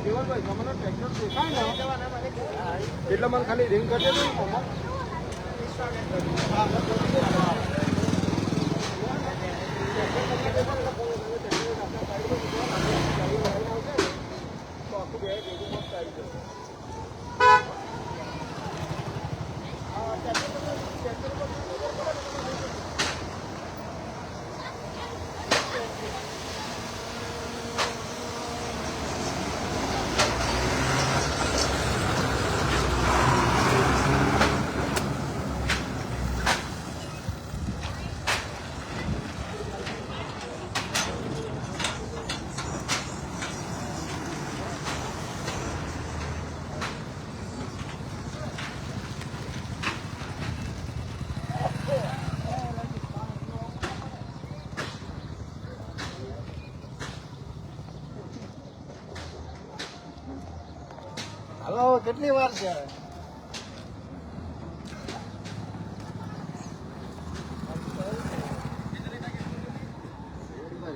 કેવલભાઈ તમને ટ્રેક્ટર દેખાય ને એટલે મને ખાલી રિંગ કરી દેજો. હલો, કેટલી વાર છે?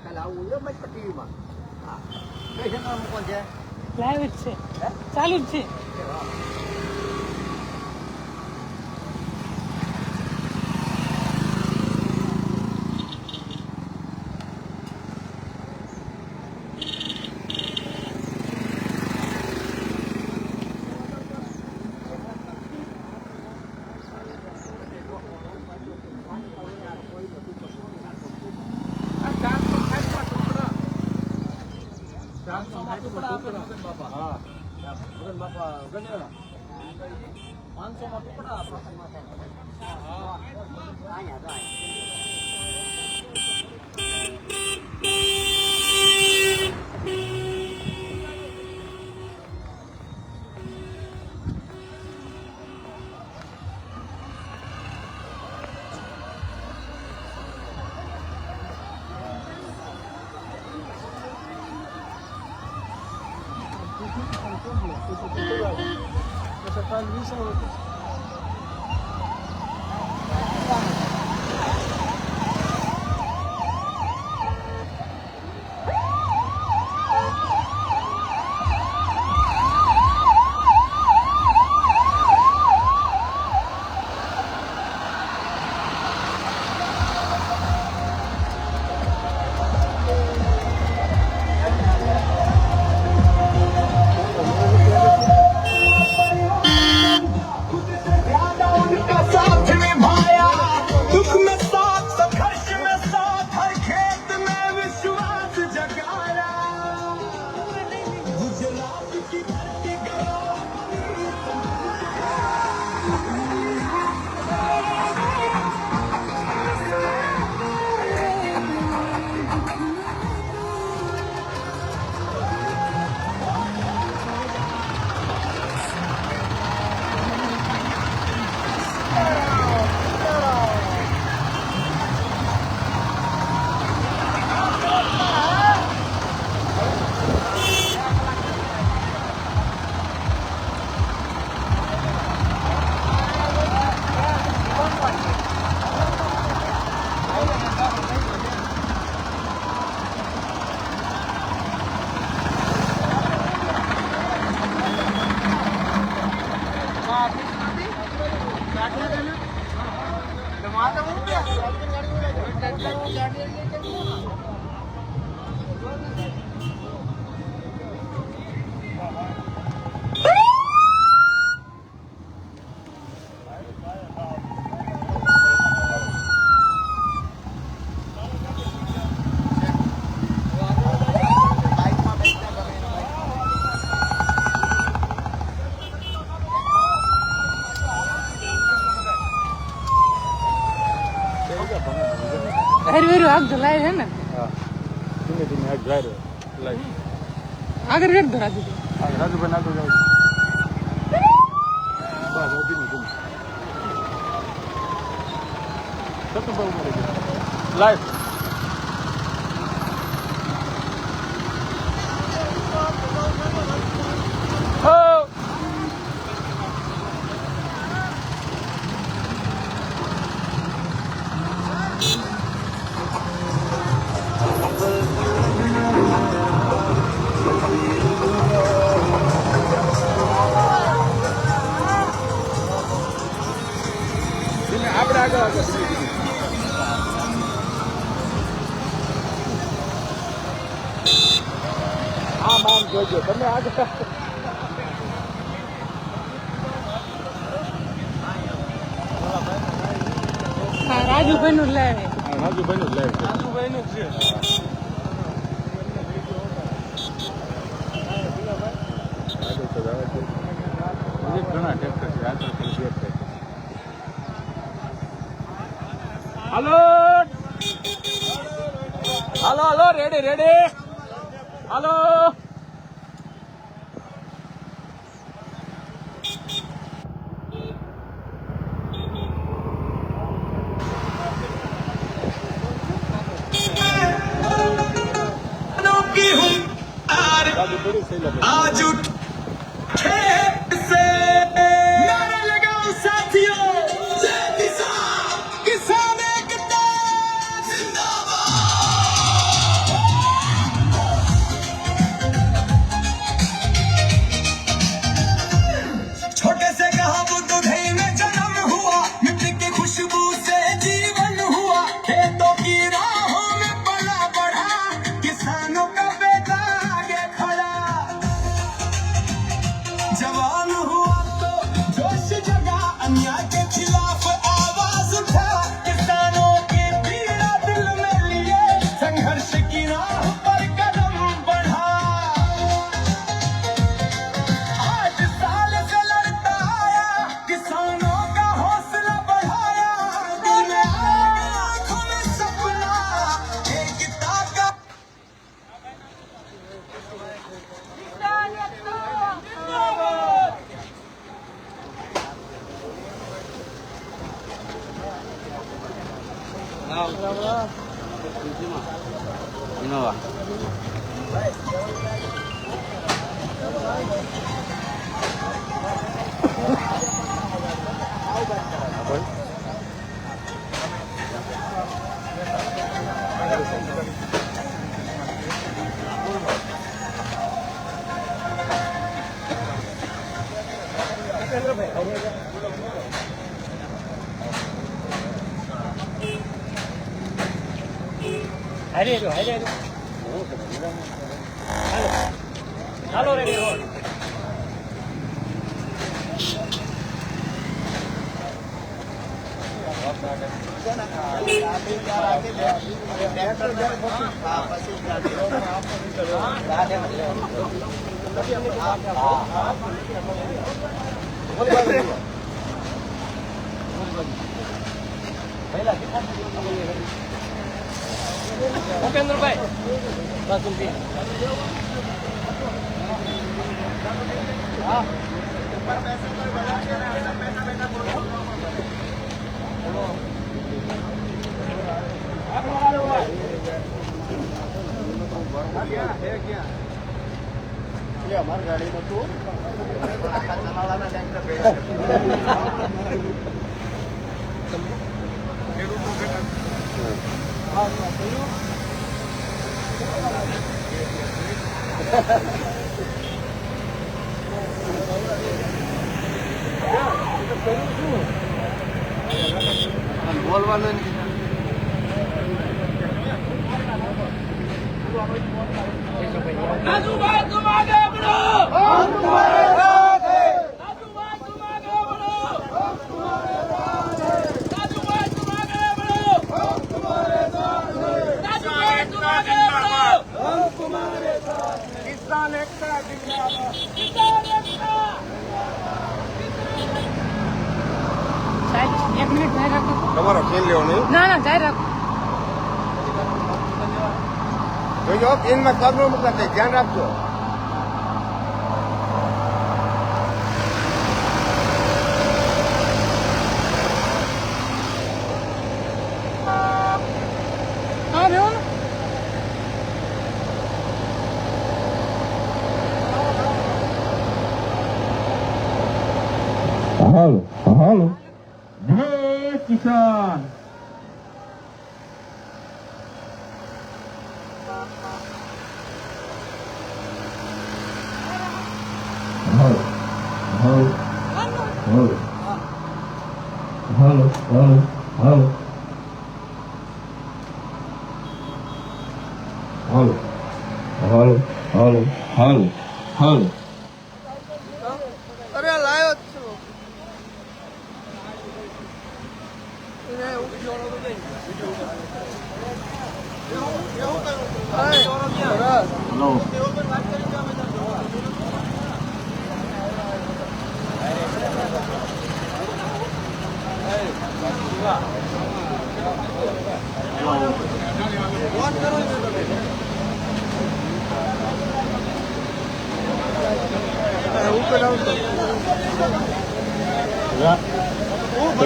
કાલે આવું ટીવીમાં કઈ જગ્યા મૂકો છે? લાઈવ જ છે, ચાલુ જ છે. બાપા ગણેલા 500 માં ટુકડા સરકાર 20 હરવેરું આગ જલાય છે ને. હા, ધીમે ધીમે આગ જાય લાઈ આગળ રેડ ધરા દીધું. રાજુભાઈ આગળ જાય બસ ધીમે ધીમે સતુભાઈ મળી ગયા લાઈવ આમ જોજો તમે આગળ હા રાજુભાઈ નું લાવે રાજુભાઈ નું લાઈવ રાજુભાઈ નું છે ઘણા ટ્રેક્ટર છે આગળ પણ બે ટ્રેક્ટર હાલો હાલો હાલો રેડી રેડી હાલો બાજુ પડી સહેલા आज उठे से नारा लगाओ साथियों जय किसान किसान एकता जिंदाबाद छोटे से कहा बुद्ध गई में जन्म हुआ मिट्टी की खुशबू से जीवन हुआ खेतों की राहों में पला बढ़ा किसानों का बेटा आगे खड़ा जवान हुआ तो जोश जगा अन्याय के खिलाफ आवाज उठा किसानों की पीड़ा दिल में लिए संघर्ष की राह पर कदम बढ़ा आज साल से लड़ता आया किसानों का हौसला बढ़ाया दिल में आया आंखों में सपना एकता का અમારી ગાડીમાં તું બોલવાનું રાજુભાઈ तुम आगे बढ़ो हम तुम्हारे साथ हैं રાજુભાઈ तुम आगे बढ़ो રાજુભાઈ तुम आगे बढ़ो हम तुम्हारे साथ हैं રાજુભાઈ तुम आगे बढ़ो हम तुम्हारे साथ हैं किसान एकता जिंदाबाद किसान एकता સાહેબ 1 મિનિટ જાહેર રાખો તમારો ખેલ લેવો નહીં ના ના જાહેર રાખો જોજો પેનમાં પગ ન મૂકતા ધ્યાન રાખજો હા બેહો ને હાલો હાલો જય કિસાન હાલો હાલો હાલો હાલો હાલો હાલો હાલો હાલો હાલો હલ હલ અરે લાયો જ છું એને ઉઠ્યો નતો દે હલો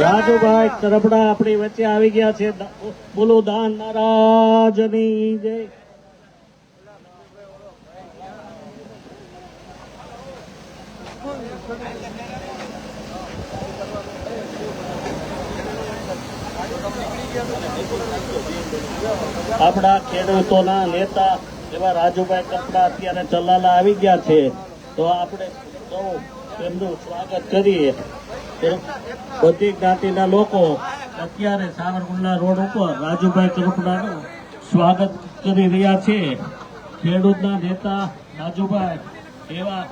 રાજુભાઈ તરફડા આપણી વચ્ચે આવી ગયા છે. બોલો દાન મહારાજની જય. આપણા ખેડૂતોના નેતા એવા રાજુભાઈ કપડા અત્યારે ચલાલા આવી ગયા છે, તો આપણે સૌ તેમનું સ્વાગત કરીએ. બધી જ્ઞાતિના લોકો અત્યારે સાવરકુંડલા રોડ ઉપર રાજુભાઈ કપડાનું સ્વાગત કરી રહ્યા છે. ખેડૂતના નેતા રાજુભાઈ એવા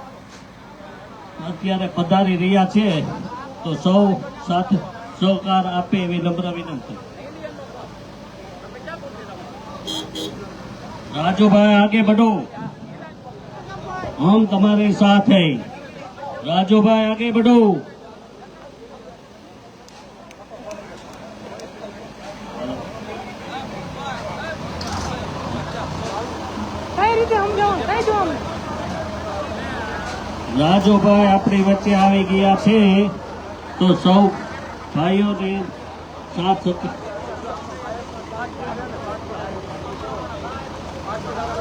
અત્યારે પધારી રહ્યા છે, તો સૌ સાથે સહકાર આપે એવી નમ્ર વિનંતી. राजूभाई आगे बढ़ो, हम तुम्हारे साथ हैं. राजूभाई आगे बढ़ो. કઈ રીતે સમજાવું કઈ દો અમને રાજુભાઈ આપણી વચ્ચે આવી ગયા છે, તો સૌ ભાઈઓને સાથ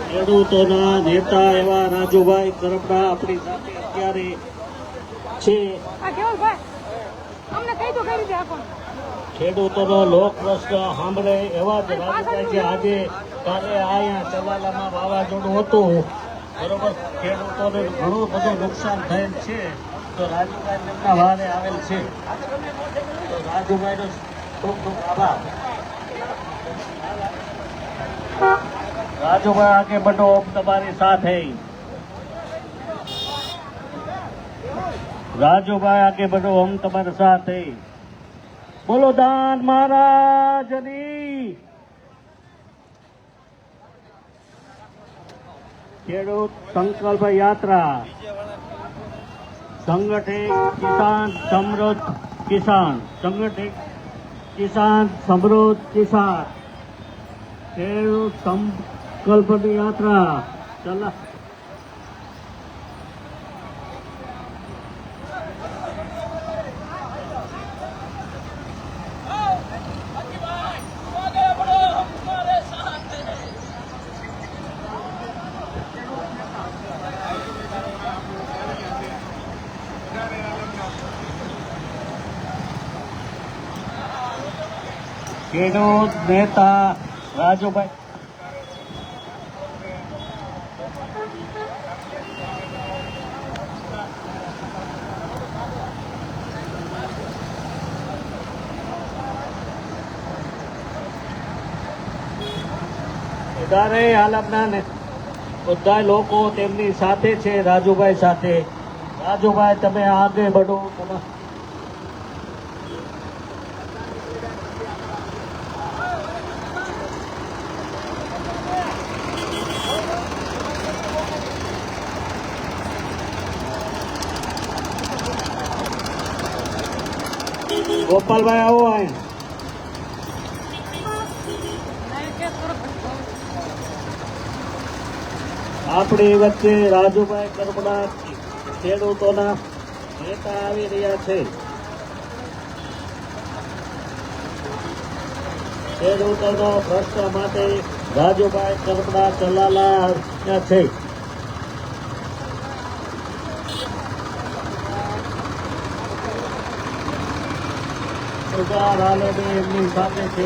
ખેડૂતોના નેતા એવા રાજુભાઈ કરપડા આપણી સાથે અત્યારે છે. આ કેવલભાઈ અમને કઈ દો કઈ રીતે આપો ખેડૂતોનો લોક પ્રશ્ન સાંભળે એવા જ રાજુભાઈ છે. આજે કાલે અહીંયા ચલાલામાં વાવાઝોડું હતું, બરોબર, ખેડૂતોને ઘણું બધું નુકસાન થયેલ છે, તો રાજુભાઈ તેમના વારે આવેલ છે, તો રાજુભાઈનો ખૂબ ખૂબ આભાર. રાજુભાઈ આગે बढ़ो, हम तुम्हारे साथ हैं. રાજુભાઈ આગે बढ़ो, हम तुम्हारे साथ हैं. बोलो दान महाराजनी. ખેડૂત સંકલ્પ યાત્રા સંગઠિત કિસાન સમૃદ્ધ કિસાન, સંગઠિત કિસાન સમૃદ્ધ કિસાન, ખેડૂત સંકલ્પની યાત્રા ચલા. ખેડૂત નેતા રાજુભાઈ વધારે હાલના બધા લોકો તેમની સાથે છે, રાજુભાઈ સાથે. રાજુભાઈ તમે આગે बढ़ो. ગોપાલભાઈ આવો અહીં. આપણી વચ્ચે રાજુભાઈ કરપડા ખેડૂતોના નેતા આવી રહ્યા છે. ખેડૂતોનો પ્રશ્ન માટે રાજુભાઈ કરપડા ચલાલા છે. સરકાર હાલે એમની સાથે છે.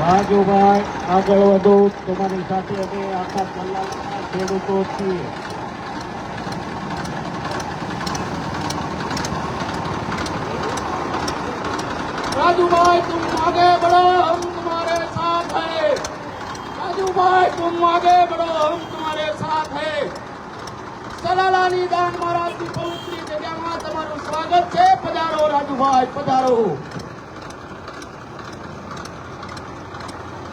રાજુભાઈ આગળ વધો, તમારી સાથે અમે આખા કલાકના ખેડૂતો છીએ. राजू भाई तुम आगे बढ़ो, हम तुम्हारे साथ हैं। राजू भाई तुम आगे बढ़ो, हम तुम्हारे साथ हैं। સલાલાની દાન મહારાજની પવિત્ર જગ્યામાં તમારું સ્વાગત છે. પધારો રાજુભાઈ, પધારો.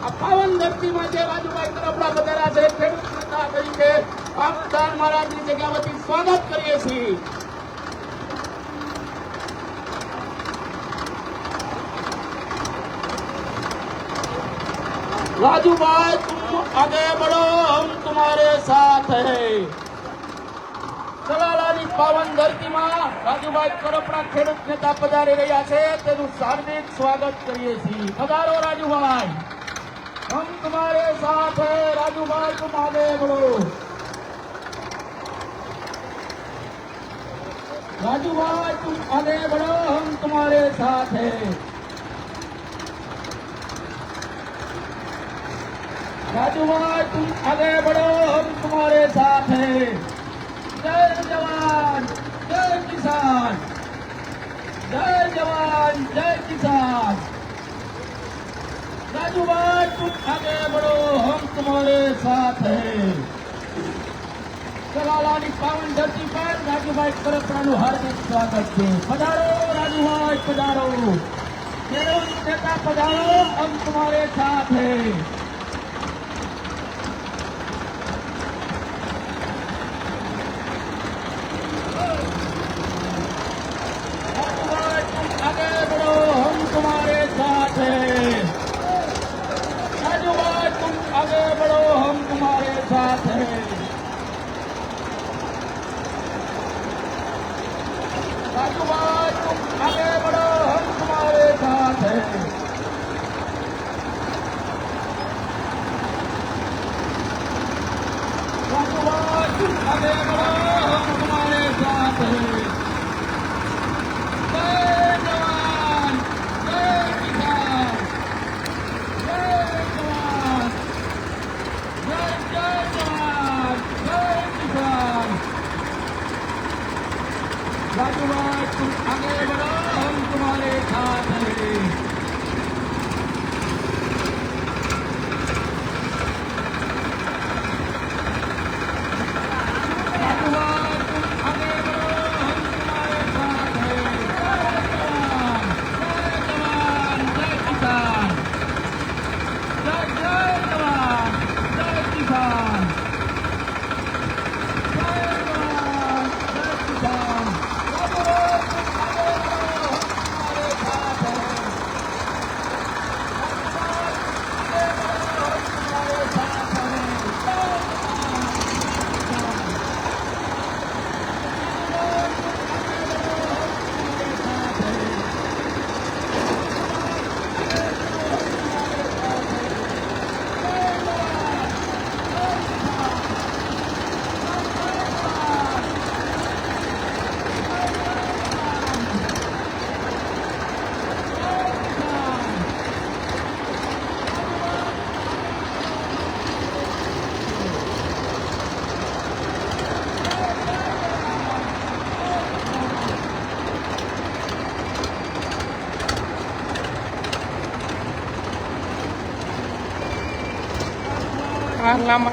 આ પાવન ધરતીમાં જે રાજુભાઈ તરફડા પધાર્યા છે, ખેડૂત નેતા તરીકે આપ દાન મહારાજની જગ્યામાંથી સ્વાગત કરીએ છીએ. राजू भाई तुम आगे बढ़ो, हम तुम्हारे साथ हैं. સલાલાની પાવન ધરતીમાં રાજુભાઈ કરપડા ખેડૂત નેતા પધારી રહ્યા છે, તેનું હાર્દિક સ્વાગત કરીએ છીએ. પધારો રાજુભાઈ, हम तुम्हारे साथ हैं. રાજુભાઈ तुम आगे बढ़ो. રાજુભાઈ तुम आगे बढ़ो, हम तुम्हारे साथ हैं. રાજુભાઈ तुम आगे बढ़ो, हम तुम्हारे साथ हैं. जय जवान जय किसान, जय जवान जय किसान. રાજુભાઈ तुम आगे बढ़ो, हम तुम्हारे साथ हैं. સલાલાની પાવન ધરતી પર રાજુભાઈ કરપડાનું હાર્દિક સ્વાગત છે. પધારો રાજુભાઈ, પધારો. ખેડૂત નેતા પધારો, हम तुम्हारे साथ हैं. आगे बढ़ो, हम तुम्हारे साथ हैं. राजूभाई तुम आगे बढ़ो, हम तुम्हारे साथ हैं. राजूभाई तुम आगे बढ़ो, हम तुम्हारे साथ हैं. राजूभाई तुम आगे बढ़ो, हम तुम्हारे साथ हैं. રાજુભાઈ तुम आगे बढ़ो, हम तुम्हारे साथ हैं. રાજુભાઈ तुम आगे बढ़ो, हम तुम्हारे साथ हैं. जय जवान जय किसान, जय जय जवान जय किसान, जय जवान जय किसान. lama.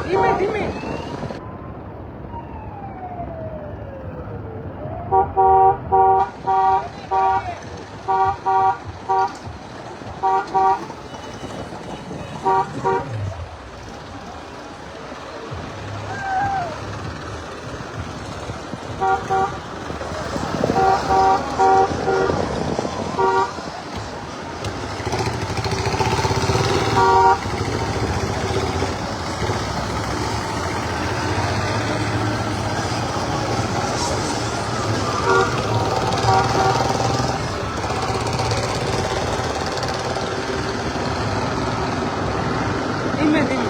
ધીમે ધીમે ધીમે ધીમે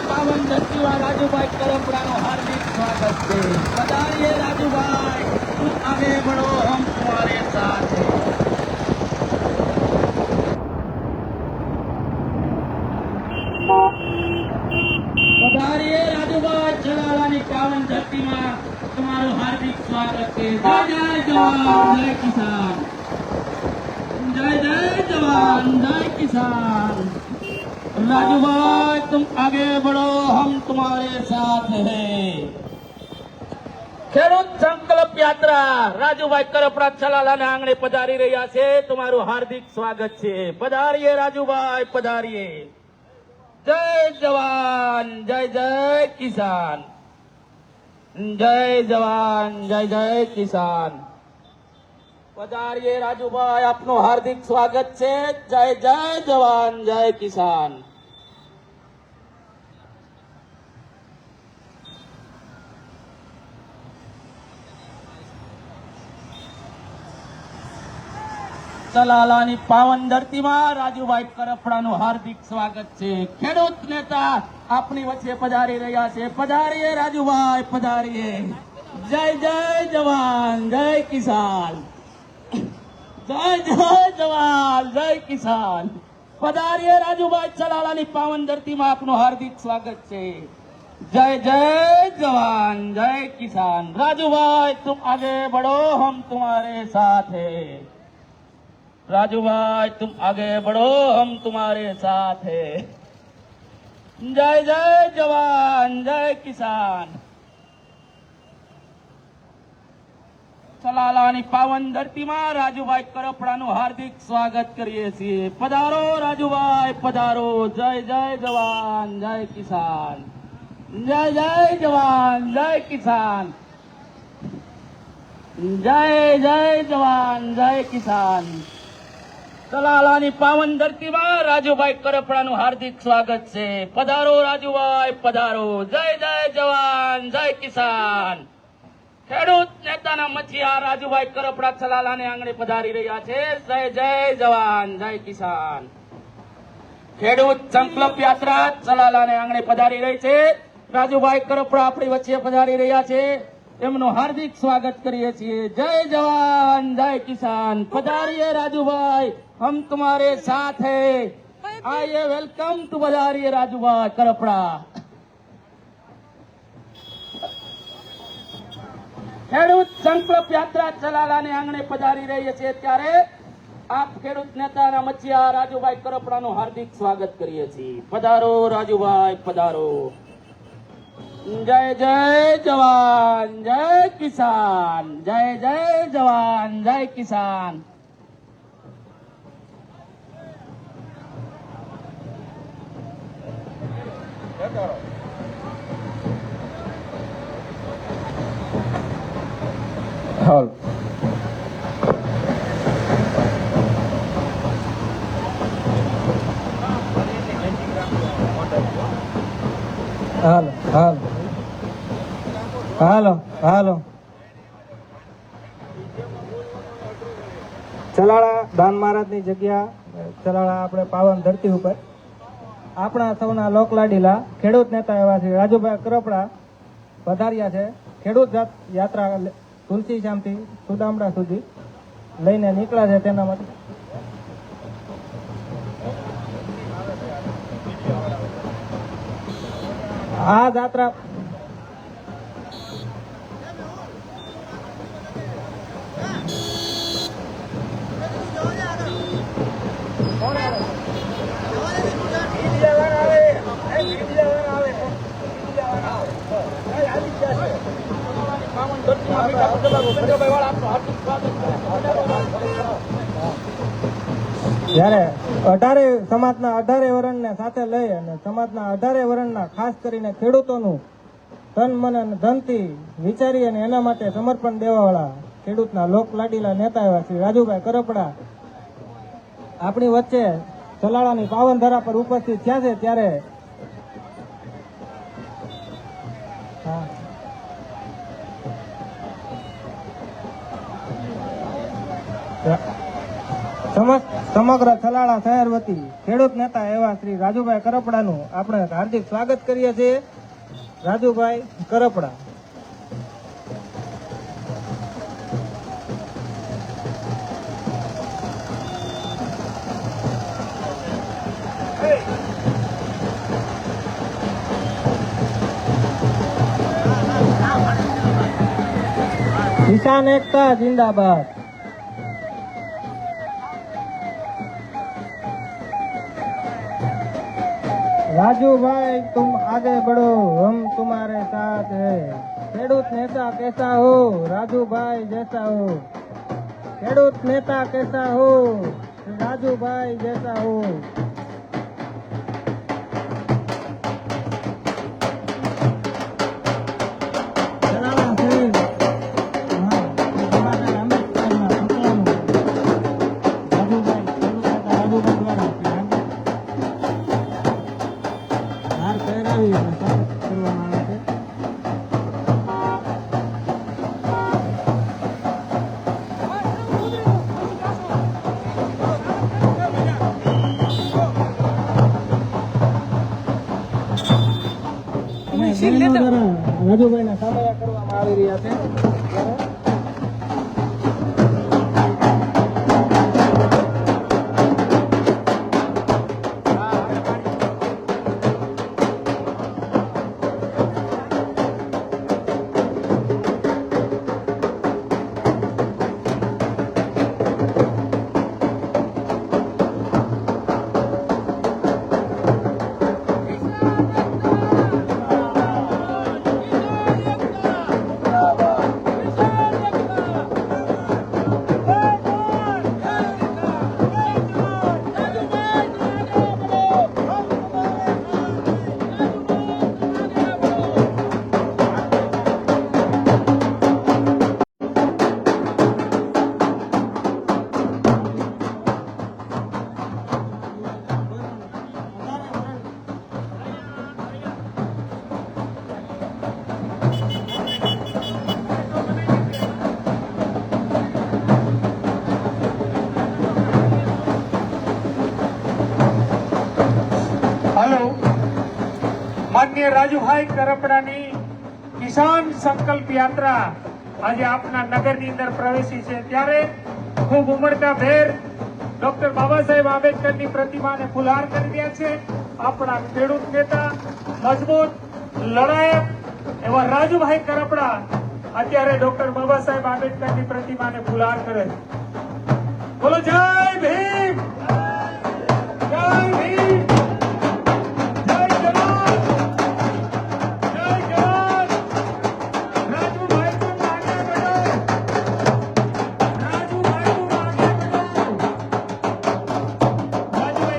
પાવન ધરતીમાં રાજુભાઈ કરપડાનું હાર્દિક સ્વાગત છે. પધારીએ રાજુભાઈ, તું આગે બઢો, હમ તમારે સાથ હૈ. પધારીએ રાજુભાઈ, ચલાલાની પાવન ધરતીમાં તમારું હાર્દિક સ્વાગત છે. જય જય જવાન, જય કિસાન. जय जय जवान, जय किसान. राजूभाई तुम आगे बढ़ो, हम तुम्हारे साथ हैं. ખેડૂત સંકલ્પ યાત્રા રાજુભાઈ કરપડા ચલાલાના આંગણે પધારી રહ્યા છે. તમારું હાર્દિક સ્વાગત છે. પધારીએ રાજુભાઈ, પધારીએ. જય જવાન, જય જય કિસાન. જય જવાન, જય જય કિસાન. પધારીએ રાજુભાઈ, આપનું હાર્દિક સ્વાગત છે. જય જય જવાન, જય કિસાન. ચલાલાની પાવન ધરતીમાં રાજુભાઈ કરપડાનું હાર્દિક સ્વાગત છે. ખેડૂત નેતા આપની વચ્ચે પધારી રહ્યા છે. પધારીએ રાજુભાઈ, પધારીએ. જય જય જવાન, જય કિસાન. જય જય જવાન, જય કિસાન. પધારીએ રાજુભાઈ, ચલાલાની પાવન ધરતીમાં આપનું હાર્દિક સ્વાગત છે. જય જય જવાન, જય કિસાન. રાજુભાઈ तुम आगे बढ़ो, हम तुम्हारे साथ हैं. राजूभाई तुम आगे बढ़ो, हम तुम्हारे साथ हैं. जय जय जवान, जय किसान. ચલાલાની પાવન ધરતીમાં રાજુભાઈ કરપડાનું હાર્દિક સ્વાગત કરીએ છીએ. પધારો રાજુભાઈ, પધારો. જય જય જવાન, જય કિસાન. જય જય જવાન, જય કિસાન. જય જય જવાન, જય કિસાન. ચલાલાની પાવન ધરતીમાં રાજુભાઈ કરપડાનું હાર્દિક સ્વાગત છે. પધારો રાજુભાઈ, પધારો. જય જય જવાન, જય કિસાન. ખેડૂત નેતાના મચિયા રાજુભાઈ કરપડા ચલાલાને આંગણે પધારી રહ્યા છે. જય જય જવાન, જય કિસાન. ખેડૂત સંકલ્પ યાત્રા ચલાલાને આંગણે પધારી રહી છે. રાજુભાઈ કરપડા આપણી વચ્ચે પધારી રહ્યા છે. એમનું હાર્દિક સ્વાગત કરીએ છીએ. જય જવાન, જય કિસાન. પધારીએ રાજુભાઈ, हम तुम्हारे साथ हैं. आइए वेलकम टू बजारिए राजूभाई करपड़ा। ખેડૂત સંકલ્પ યાત્રા ચલાલાને આંગણે પધારી રહી છે ત્યારે આપ ખેડૂત નેતાના મચિયા રાજુભાઈ કરપડાનું હાર્દિક સ્વાગત કરીએ છીએ। પધારો રાજુભાઈ, પધારો। જય જય જવાન જય કિસાન, જય જય જવાન જય કિસાન। હાલ હાલો હાલો હાલો હાલો ચલાળા દાન મહારાજની જગ્યા, ચલાળા આપણે પાવન ધરતી ઉપર આપણા સૌના લોકલાડીલા ખેડૂત નેતા એવા શ્રી રાજુભાઈ કરપડા પધાર્યા છે। ખેડૂત યાત્રા તુલસી શ્યામથી સુદામડા સુધી લઈને નીકળ્યા છે। તેના માટે આ જાત્રા જ્યારે 18 સમાજના 18 વર્ણને સાથે લઈ અને સમાજના 18 વર્ણના ખાસ કરીને ખેડૂતોનું તન મન અને ધનથી વિચારી અને એના માટે સમર્પણ દેવાવાળા ખેડૂતના લોકલાડીલા નેતા એવા શ્રી રાજુભાઈ કરપડા આપણી વચ્ચે ચલાળાની પાવન ધરા પર ઉપસ્થિત થયા છે। ત્યારે સમગ્ર ચલાળા શહેર વતી ખેડૂત નેતા એવા શ્રી રાજુભાઈ કરપડાનું આપણે હાર્દિક સ્વાગત કરીએ છીએ। રાજુભાઈ કરપડા। કિસાન એકતા जिंदाबाद। राजू भाई तुम आगे बढ़ो, हम तुम्हारे साथ हैं। खेडूत नेता कैसा हो, राजू भाई जैसा हो। खेडूत नेता कैसा हो, राजू भाई जैसा हो। રાજુભાઈ ના સામયા કરવામાં આવી રહ્યા છે। માનનીય રાજુભાઈ કરપડાની કિસાન સંકલ્પ યાત્રા આજે આપના નગરની અંદર પ્રવેશી છે। ત્યારે ખૂબ ઉમળકા ભેર ડોક્ટર બાબા સાહેબ આંબેડકરની પ્રતિમાને ફુલહાર કરી રહ્યા છે. આપણા ખેડૂત નેતા, મજબૂત લડાયક એવા રાજુભાઈ કરપડા અત્યારે ડોક્ટર બાબા સાહેબ આંબેડકરની પ્રતિમાને ફુલહાર કરે છે. બોલો જય ભીમ, જય ભીમ, જય જવાન, જય જવાન. રાજુભાઈ તું આગે बढ़ो, રાજુભાઈ તું આગે बढ़ो. રાજુભાઈ કરપડાની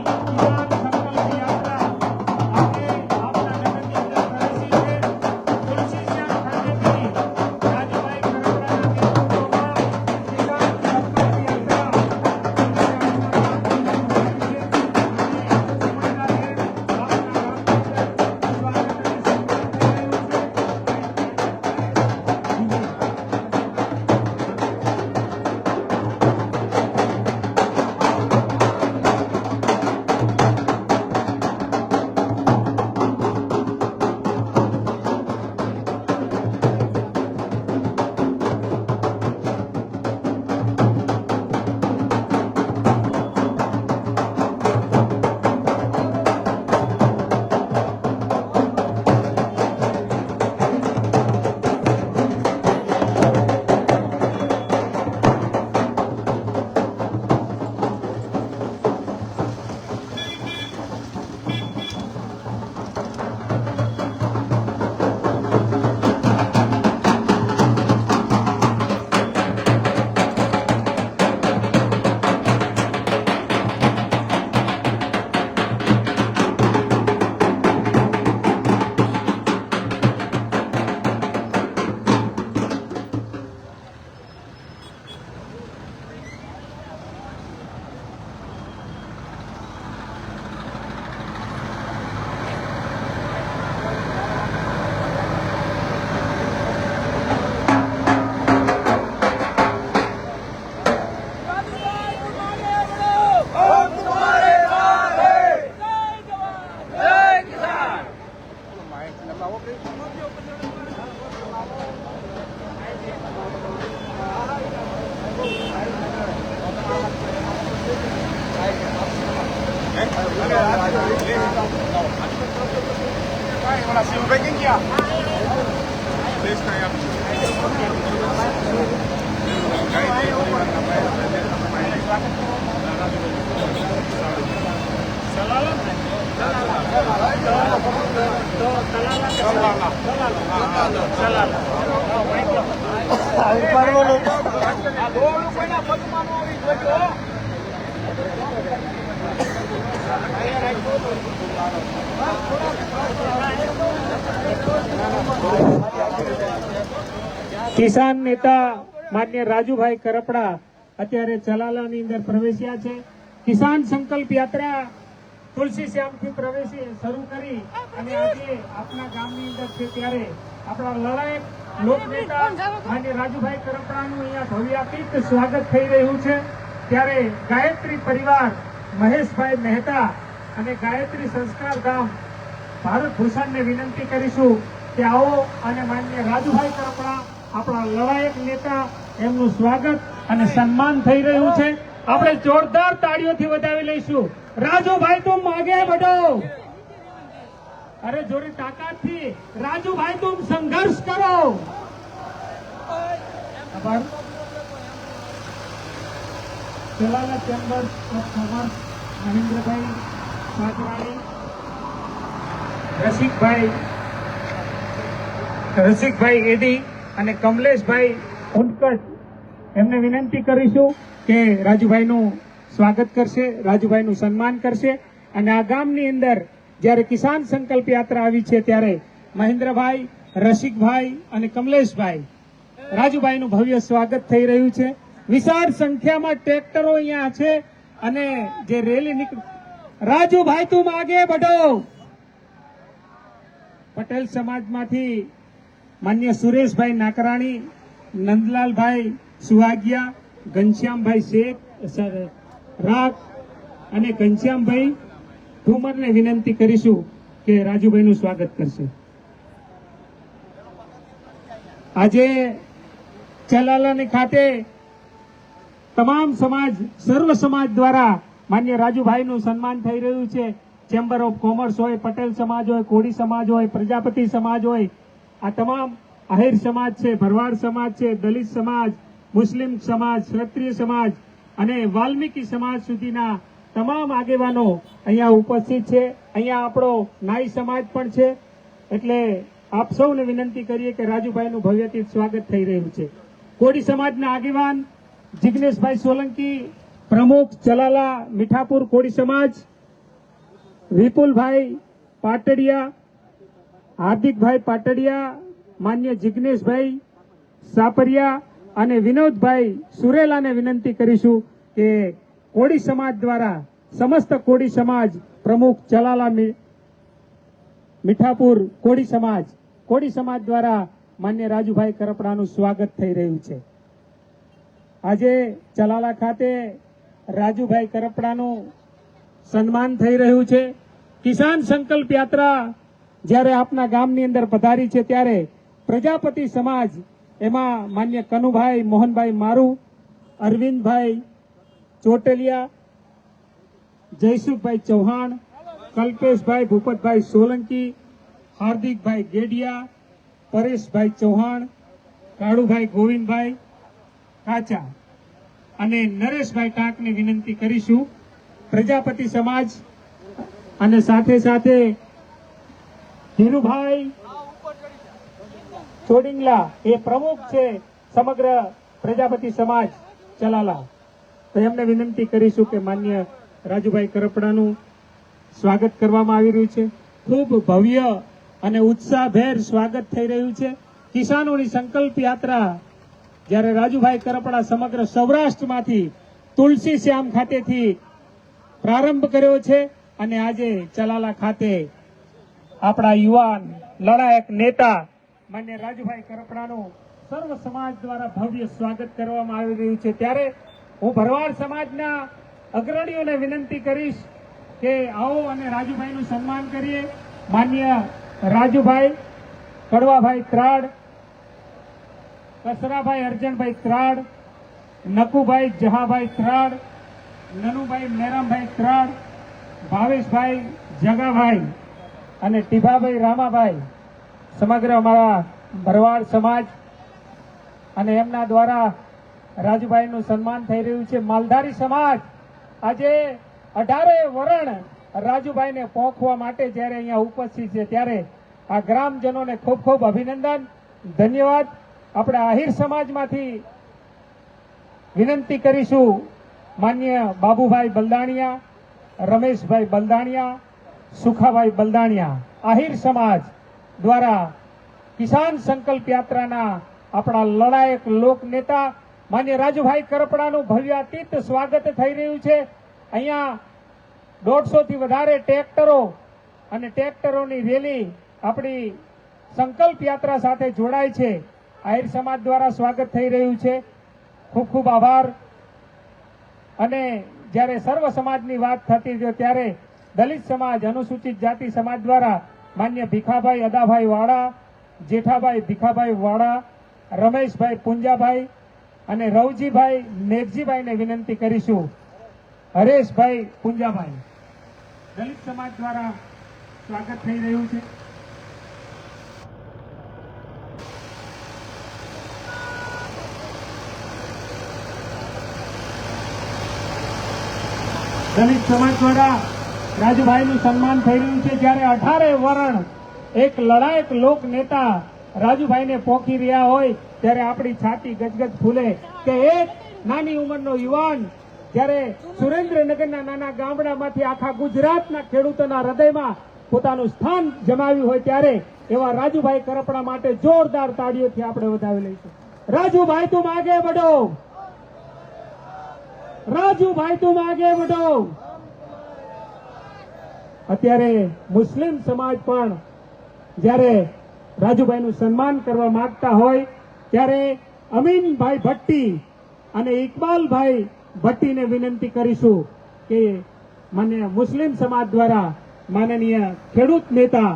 કિસાન સંકલ્પ યાત્રા આજે આપના નગરની અંદર પ્રવેશી છે. તુલસી શ્યામ ખાતેથી રાજુભાઈ કરપડાના નેતૃત્વમાં કિસાન સંકલ્પ યાત્રા કિસાન નેતા માન્ય રાજુભાઈ કરપડા અત્યારે ચલાલાની અંદર પ્રવેશ્યા છે. કિસાન સંકલ્પ યાત્રા તુલસી શ્યામથી પ્રવેશી શરૂ કરી અને આજે આપણા ગામની અંદર છે ત્યારે આપણા લડાયક લોકનેતા માન્ય રાજુભાઈ કરપડાનું અહીંયા ભવ્યાતીત સ્વાગત થઈ રહ્યું છે. ત્યારે ગાયત્રી પરિવાર મહેશભાઈ મહેતા અને ગાયત્રી સંસ્કાર ધામ ભારત ભૂષણને વિનંતી કરીશું કે આવો અને માન્ય રાજુભાઈ કરપડા આપણા લડાયક નેતા એમનું સ્વાગત અને સન્માન થઈ રહ્યું છે. આપણે જોરદાર તાળીઓથી વધાવી લઈશું. રાજુભાઈ તુમ આગે बढ़ो, અરે જોરી તાકાતથી રાજુભાઈ તુમ સંઘર્ષ કરો. આભાર. ચલાલા ચેમ્બર ઓફ કોમર્સ મહેન્દ્રભાઈ સાતરાણી, રસિકભાઈ એડી અને કમલેશભાઈ ઉનકટ એમને વિનંતી કરીશું કે રાજુભાઈનું સ્વાગત કરશે, રાજુભાઈનું સન્માન કરશે. અને આ ગામની અંદર જ્યારે કિસાન સંકલ્પ યાત્રા આવી છે ત્યારે મહેન્દ્રભાઈ, રસિકભાઈ અને કમલેશભાઈ રાજુભાઈનું ભવ્ય સ્વાગત થઈ રહ્યું છે. વિશાળ સંખ્યામાં ટ્રેક્ટરો અહીંયા છે અને જે રેલી નીકળી. રાજુભાઈ તુમ આગે बढ़ो. પટેલ સમાજમાંથી માન્ય સુરેશભાઈ નાકરાણી, નંદલાલભાઈ સુહાગિયા, ઘનશ્યામભાઈ શેખ રાગ અને ઘનશ્યામભાઈ ઠુમરને વિનંતી કરીશું કે રાજુભાઈનું સ્વાગત કરશે. આજે ચલાલાની ખાતે તમામ સમાજ, સર્વ સમાજ દ્વારા માન્ય રાજુભાઈનું સન્માન થઈ રહ્યું છે. ચેમ્બર ઓફ કોમર્સ હોય, પટેલ સમાજ હોય, કોળી સમાજ હોય, પ્રજાપતિ સમાજ હોય, આ તમામ આહિર સમાજ છે, ભરવાડ સમાજ છે, દલિત સમાજ, મુસ્લિમ સમાજ, ક્ષત્રિય સમાજ અને વાલ્મીકી સમાજ સુધીના તમામ આગેવાનો અહીંયા ઉપસ્થિત છે. અહીંયા આપણો નાઈ સમાજ પણ છે. એટલે આપ સૌને વિનંતી કરીએ કે રાજુભાઈનું ભવ્યથી સ્વાગત થઈ રહ્યું છે. કોળી સમાજના આગેવાન જિગ્નેશભાઈ સોલંકી, પ્રમુખ ચલાલા મીઠાપુર કોળી સમાજ, વિપુલભાઈ પાટડિયા, હાર્દિકભાઈ પાટડિયા, માન્ય જિગ્નેશભાઈ સાપરિયા અને વિનોદભાઈ સુરેલાને વિનંતી કરીશું કે કોળી સમાજ દ્વારા સમસ્ત કોળી સમાજ પ્રમુખ ચલાલા મીઠાપુર કોળી સમાજ દ્વારા માન્ય રાજુભાઈ કરપડાનું સ્વાગત થઈ રહ્યું છે. આજે ચલાલા ખાતે રાજુભાઈ કરપડાનું સન્માન થઈ રહ્યું છે. કિસાન સંકલ્પ યાત્રા જ્યારે આપના ગામની અંદર પધારી છે ત્યારે પ્રજાપતિ સમાજ, એમાં માન્ય કનુભાઈ મોહનભાઈ મારુ, અરવિંદભાઈ ચોટલિયા, જયસુખભાઈ ચૌહાણ, કલ્પેશભાઈ ભૂપતભાઈ સોલંકી, હાર્દિકભાઈ ગેડિયા, પરેશભાઈ ચૌહાણ, કાળુભાઈ ગોવિંદભાઈ કાચા અને નરેશભાઈ ટાંકની વિનંતી કરીશું. પ્રજાપતિ સમાજ અને સાથે સાથે ધીરુભાઈ ચોડિંગલા એ પ્રમુખ છે સમગ્ર પ્રજાપતિ સમાજ ચલાલા, તો એમને વિનંતી કરીશું કે માન્ય રાજુભાઈ કરપડાનું સ્વાગત કરવામાં આવી રહ્યું છે. ખૂબ ભવ્ય અને ઉત્સાહભેર સ્વાગત થઈ રહ્યું છે. કિસાનોની સંકલ્પ યાત્રા જ્યારે રાજુભાઈ કરપડા સમગ્ર સૌરાષ્ટ્રમાંથી તુલસી શ્યામ ખાતેથી પ્રારંભ કર્યો છે અને આજે ચલાલા ખાતે આપણા યુવાન લડાયક નેતા માન્ય રાજુભાઈ કરપડાનું સર્વ સમાજ દ્વારા ભવ્ય સ્વાગત કરવામાં આવી રહ્યું છે. ત્યારે હું ભરવાડ સમાજના અગ્રણીઓને વિનંતી કરીશ કે આવો અને રાજુભાઈનું સન્માન કરીએ. માન્ય રાજુભાઈ કડવાભાઈ ત્રાડ, કસરાભાઈ અરજણભાઈ ત્રાડ, નકુભાઈ જહાભાઈ ત્રાડ, નનુભાઈ મેરામભાઈ ત્રાડ, ભાવેશભાઈ જગાભાઈ અને ટીભાભાઈ રામાભાઈ, સમગ્ર અમારા ભરવાડ સમાજ અને એમના દ્વારા રાજુભાઈનું સન્માન થઈ રહ્યું છે. માલધારી સમાજ આજે 18 વરણ રાજુભાઈને પહોંચવા માટે જ્યારે અહીંયા ઉપસ્થિત છે ત્યારે આ ગ્રામજનોને ખૂબ ખૂબ અભિનંદન, ધન્યવાદ. આપણે આહિર સમાજમાંથી વિનંતી કરીશું માન્ય બાબુભાઈ બલદાણિયા, રમેશભાઈ બલદાણિયા, સુખાભાઈ બલદાણિયા, આહિર સમાજ દ્વારા કિસાન સંકલ્પ યાત્રાના આપણા લડાયક લોક નેતા માન્ય રાજુભાઈ કરપડાનું ભવ્યાતીત સ્વાગત થઈ રહ્યું છે. અહીંયા 150 થી વધારે ટ્રેક્ટરો અને ટ્રેક્ટરોની રેલી આપણી સંકલ્પ યાત્રા સાથે જોડાય છે. આહિર સમાજ દ્વારા સ્વાગત થઈ રહ્યું છે. ખૂબ ખૂબ આભાર. અને જ્યારે સર્વ સમાજની વાત થતી હતી ત્યારે દલિત સમાજ, અનુસૂચિત જાતિ સમાજ દ્વારા માન્ય ભીખાભાઈ અદાભાઈ વાડા, જેઠાભાઈ ભીખાભાઈ વાડા, રમેશભાઈ પુંજાભાઈ અને રવજીભાઈ મેઘજીભાઈને વિનંતી કરીશું. હરેશભાઈ પુંજાભાઈ, દલિત સમાજ દ્વારા સ્વાગત થઈ રહ્યું છે. દલિત સમાજ દ્વારા રાજુભાઈનું સન્માન થઈ રહ્યું છે. જ્યારે 18 વરણ એક લડાયક લોક નેતા રાજુભાઈને પોખી રહ્યા હોય ત્યારે આપણી છાતી ગજગજ ફૂલે કે એક નાની ઉંમરનો યુવાન જ્યારે સુરેન્દ્રનગરના નાના ગામડામાંથી આખા ગુજરાતના ખેડૂતોના હૃદયમાં પોતાનું સ્થાન જમાવ્યું હોય ત્યારે એવા રાજુભાઈ કરપડા માટે જોરદાર તાળીઓથી આપણે વધાવી લઈશું. રાજુભાઈ તુમ આગે બઢો, રાજુભાઈ તુમ આગે બઢો. અત્યારે મુસ્લિમ સમાજ પણ જ્યારે રાજુભાઈનું સન્માન કરવા માંગતા હોય ત્યારે અમીનભાઈ ભટ્ટી અને ઇકબાલભાઈ ભટ્ટીને વિનંતી કરીશું કે માન્ય મુસ્લિમ સમાજ દ્વારા માનનીય ખેડૂત નેતા,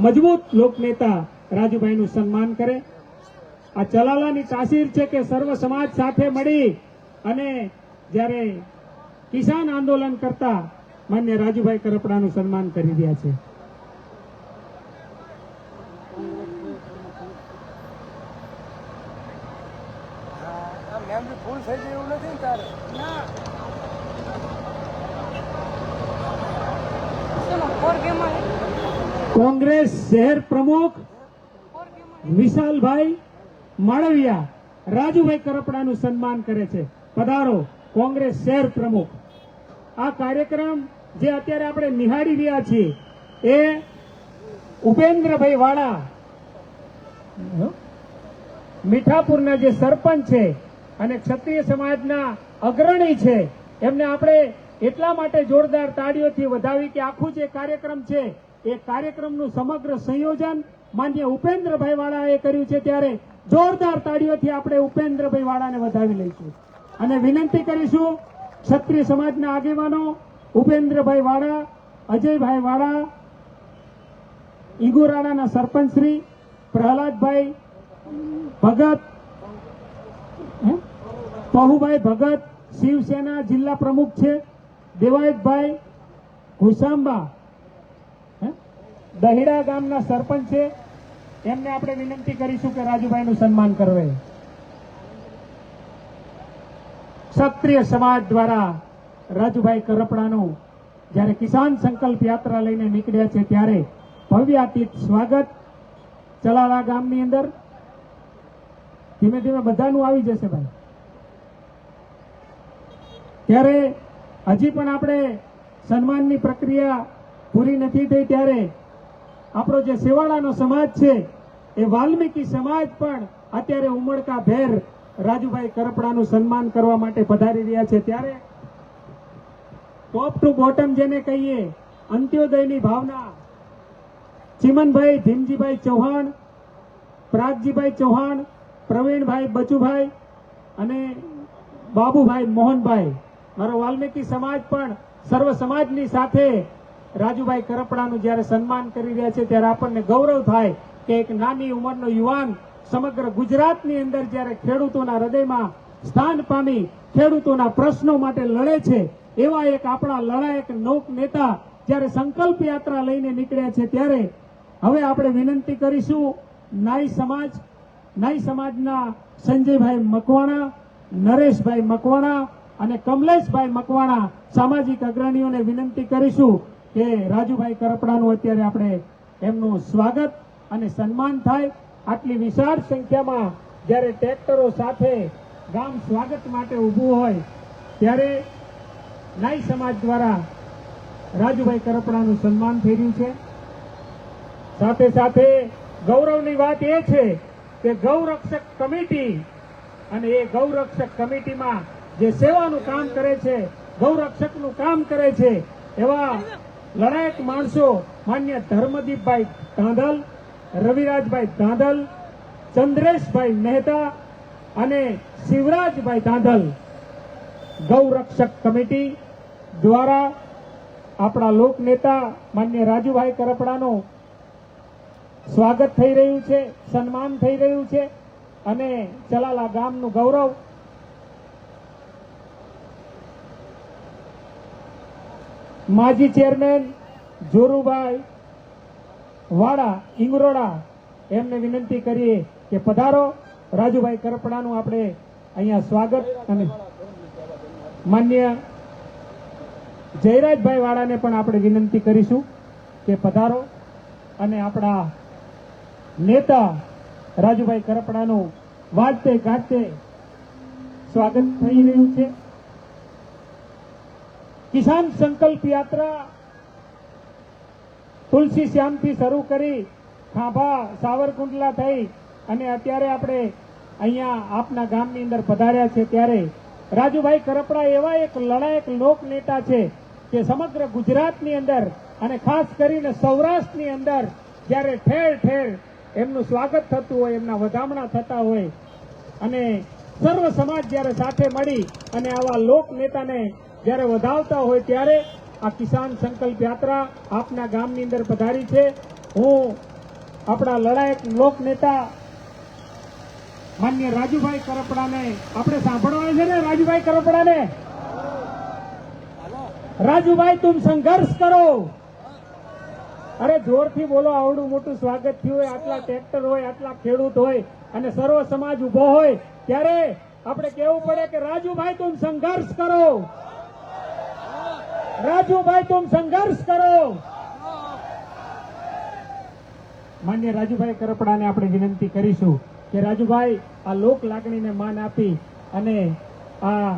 મજબૂત લોક નેતા રાજુભાઈનું સન્માન કરે. આ ચલાલાની તાસીર છે કે સર્વ સમાજ સાથે મળી અને જ્યારે કિસાન આંદોલન કરતા માન્ય રાજુભાઈ કરપડાનું સન્માન કરી રહ્યા છે. ચલો ફોર ગેમ કોંગ્રેસ શહેર પ્રમુખ વિશાલભાઈ માળવિયા રાજુભાઈ કરપડાનું સન્માન કરે છે. પધારો કોંગ્રેસ શહેર પ્રમુખ. આ કાર્યક્રમ જે અત્યારે આપણે નિહાળી રહ્યા છીએ એ ઉપેન્દ્રભાઈ વાળા મીઠાપુરના જે સરપંચ છે અને ક્ષત્રિય સમાજના અગ્રણી છે, એમને આપણે એટલા માટે જોરદાર તાળીઓથી વધાવી કે આખું જે કાર્યક્રમ છે એ કાર્યક્રમનું સમગ્ર સંયોજન માન્ય ઉપેન્દ્રભાઈ વાળાએ કર્યું છે. ત્યારે જોરદાર તાળીઓથી આપણે ઉપેન્દ્રભાઈ વાળાને વધાવી લઈશું અને વિનંતી કરીશું ક્ષત્રિય સમાજના આગેવાનો ઉપેન્દ્રભાઈ વાળા, અજયભાઈ વાળા, ઈગુરાણાના સરપંચ શ્રી પ્રહલાદભાઈ ભગત, પહુભાઈ ભગત શિવસેના જિલ્લા પ્રમુખ છે, દેવાયતભાઈ ઘુસાંબા દહીડા ગામના સરપંચ છે, એમને આપણે વિનંતી કરીશું કે રાજુભાઈનું સન્માન કરવે. ક્ષત્રિય સમાજ દ્વારા રાજુભાઈ કરપડાનું જ્યારે કિસાન સંકલ્પ યાત્રા લઈને નીકળ્યા છે ત્યારે ભવ્યાતીત સ્વાગત ચલાલા ગામની અંદર. ધીમે ધીમે બધાનું આવી જશે ભાઈ. ત્યારે હજી પણ આપણે સન્માનની પ્રક્રિયા પૂરી નથી થઈ ત્યારે આપણો જે સેવાળાનો સમાજ છે એ વાલ્મીકી સમાજ પણ અત્યારે ઉમળકા ભેર રાજુભાઈ કરપડાનું સન્માન કરવા માટે પધારી રહ્યા છે. ત્યારે ટોપ ટુ બોટમ જેને કહીએ અંત્યોદયની ભાવના ચિમનભાઈ ભીમજીભાઈ ચૌહાણ, પ્રાગજીભાઈ ચૌહાણ, પ્રવીણભાઈ બચુભાઈ અને બાબુભાઈ મોહનભાઈ, મારો વાલ્મીકી સમાજ પણ સર્વ સમાજની સાથે રાજુભાઈ કરપડાનું જ્યારે સન્માન કરી રહ્યા છે ત્યારે આપણને ગૌરવ થાય કે એક નાની ઉંમરનો યુવાન સમગ્ર ગુજરાતની અંદર જ્યારે ખેડૂતોના હૃદયમાં સ્થાન પામી ખેડૂતોના પ્રશ્નો માટે લડે છે એવા એક આપણા લડાયક લોક નેતા જ્યારે સંકલ્પ યાત્રા લઈને નીકળ્યા છે ત્યારે હવે આપણે વિનંતી કરીશું નાઈ સમાજના સંજયભાઈ મકવાણા, નરેશભાઈ મકવાણા અને કમલેશભાઈ મકવાણા સામાજિક અગ્રણીઓને વિનંતી કરીશું કે રાજુભાઈ કરપડાનું અત્યારે આપણે એમનું સ્વાગત અને સન્માન થાય. આટલી વિશાળ સંખ્યામાં જ્યારે ટ્રેક્ટરો સાથે ગામ સ્વાગત માટે ઊભું હોય ત્યારે નાઈ સમાજ દ્વારા રાજુભાઈ કરપડાનું સન્માન થઈ રહ્યું છે. સાથે સાથે ગૌરવની વાત એ છે કે ગૌરક્ષક કમિટી અને એ ગૌરક્ષક કમિટીમાં જે સેવાનું કામ કરે છે, ગૌરક્ષકનું કામ કરે છે એવા લડાયક માણસો માન્ય ધર્મદીપભાઈ ધાંધલ, રવિરાજભાઈ ધાંધલ, ચંદ્રેશભાઈ મહેતા અને શિવરાજભાઈ ધાંધલ ગૌરક્ષક કમિટી દ્વારા આપણા લોક નેતા માન્ય રાજુભાઈ કરપડાનું સ્વાગત થઈ રહ્યું છે, સન્માન થઈ રહ્યું છે અને ચલાલા ગામનું ગૌરવ માજી ચેરમેન જોરુભાઈ વાડા ઇંગરોડા એમને વિનંતી કરીએ કે પધારો. રાજુભાઈ કરપડાનું આપણે અહીંયા સ્વાગત અને માન્ય જયરાજભાઈ વાળાને પણ આપણે વિનંતી કરીશું કે પધારો અને આપણા નેતા રાજુભાઈ કરપડાનું વાજતે ગાજતે સ્વાગત થઈ રહ્યું છે. કિસાન સંકલ્પ યાત્રા તુલસી શ્યામથી શરૂ કરી ખાંભા સાવરકુંડલા થઈ અને અત્યારે આપણે અહીંયા આપના ગામની અંદર પધાર્યા છે ત્યારે રાજુભાઈ કરપડા એવા એક લડાયક લોક નેતા છે કે સમગ્ર ગુજરાતની અંદર અને ખાસ કરીને સૌરાષ્ટ્રની અંદર જ્યારે ઠેર ઠેર એમનું સ્વાગત થતું હોય, એમના વધામણા થતા હોય અને સર્વ સમાજ જ્યારે સાથે મળી અને આવા લોક નેતાને જ્યારે વધાવતા હોય ત્યારે આ કિસાન સંકલ્પ યાત્રા આપના ગામની અંદર પધારી છે. હું આપણા લડાયક લોક નેતા માન્ય રાજુભાઈ કરપડાને આપણે સાંભળવા છે ને, રાજુભાઈ કરપડાને રાજુભાઈ તુમ સંઘર્ષ કરો. અરે જોરથી બોલો. આવડું મોટું સ્વાગત થયું હોય, આટલા ટ્રેક્ટર હોય, આટલા ખેડૂત હોય અને સર્વ સમાજ ઉભો હોય, ત્યારે આપણે કહેવું પડે કે રાજુભાઈ તુમ સંઘર્ષ કરો. રાજુભાઈ તુમ સંઘર્ષ કરો. માન્ય રાજુભાઈ કરપડાને આપણે વિનંતી કરીશું કે રાજુભાઈ આ લોક લાગણીને માન આપી અને આ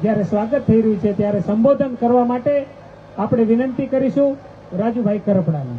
જ્યારે સ્વાગત થઈ રહ્યું છે ત્યારે સંબોધન કરવા માટે આપણે વિનંતી કરીશું રાજુભાઈ કરપડાને.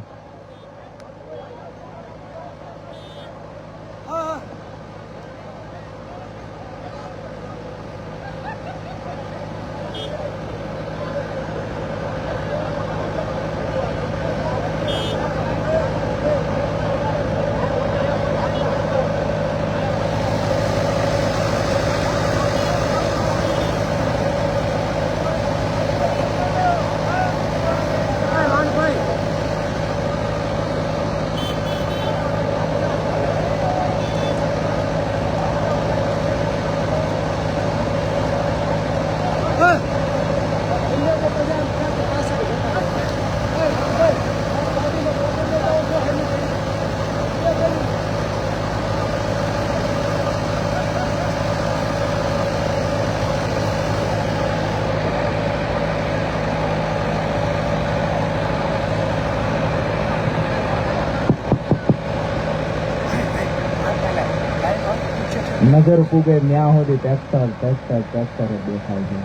નજર પૂગે ત્યાં સુધી ટ્રેક્ટર ટ્રેક્ટર ટ્રેક્ટર જ દેખાય છે.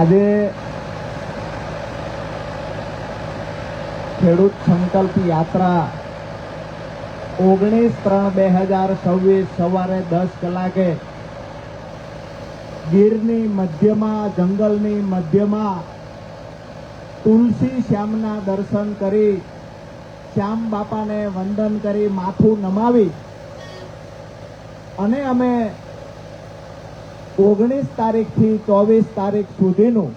આજે ખેડૂત સંકલ્પ યાત્રા 19/3/2026 સવારે 10 કલાકે ગીરની મધ્યમાં, જંગલની મધ્યમાં તુલસી શ્યામના દર્શન કરી, શ્યામ બાપાને વંદન કરી, માથું નમાવી અને અમે 19 તારીખથી 24 તારીખ સુધીનું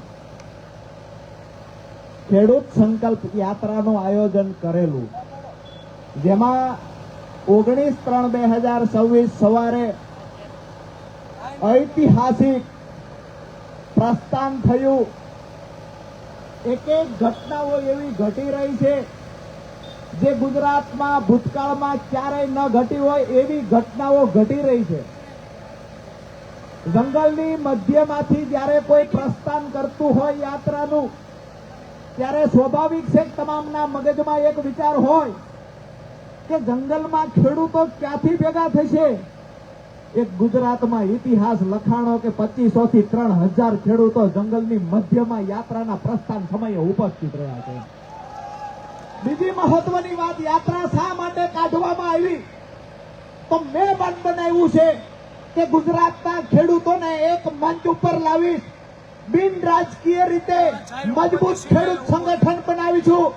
ખેડૂત સંકલ્પ યાત્રાનું આયોજન કરેલું, જેમાં 19/3/2026 સવારે ઐતિહાસિક પ્રસ્થાન થયું. એક એક ઘટનાઓ એવી ઘટી રહી છે જે ગુજરાતમાં ભૂતકાળમાં ક્યારેય ન ઘટી હોય એવી ઘટનાઓ ઘટી રહી છે. જંગલની મધ્યમાંથી જ્યારે કોઈ પ્રસ્થાન કરતું હોય યાત્રાનું, ત્યારે સ્વાભાવિક છે તમામના મગજમાં એક વિચાર હોય કે જંગલમાં ખેડૂતો ક્યાંથી ભેગા થશે. એક ગુજરાતમાં ઇતિહાસ લખાણો કે 2500 થી 3000 ખેડૂતો જંગલની મધ્યમાં યાત્રાના પ્રસ્થાન સમયે ઉપસ્થિત રહ્યા છે. બીજી મહત્વની વાત, યાત્રા શા માટે કાઢવામાં આવી? તો મેં મન બનાવ્યું છે કે ગુજરાતના ખેડૂતોને એક મંચ ઉપર લાવીશ, બિન રાજકીય રીતે મજબૂત ખેડૂત સંગઠન બનાવીશું.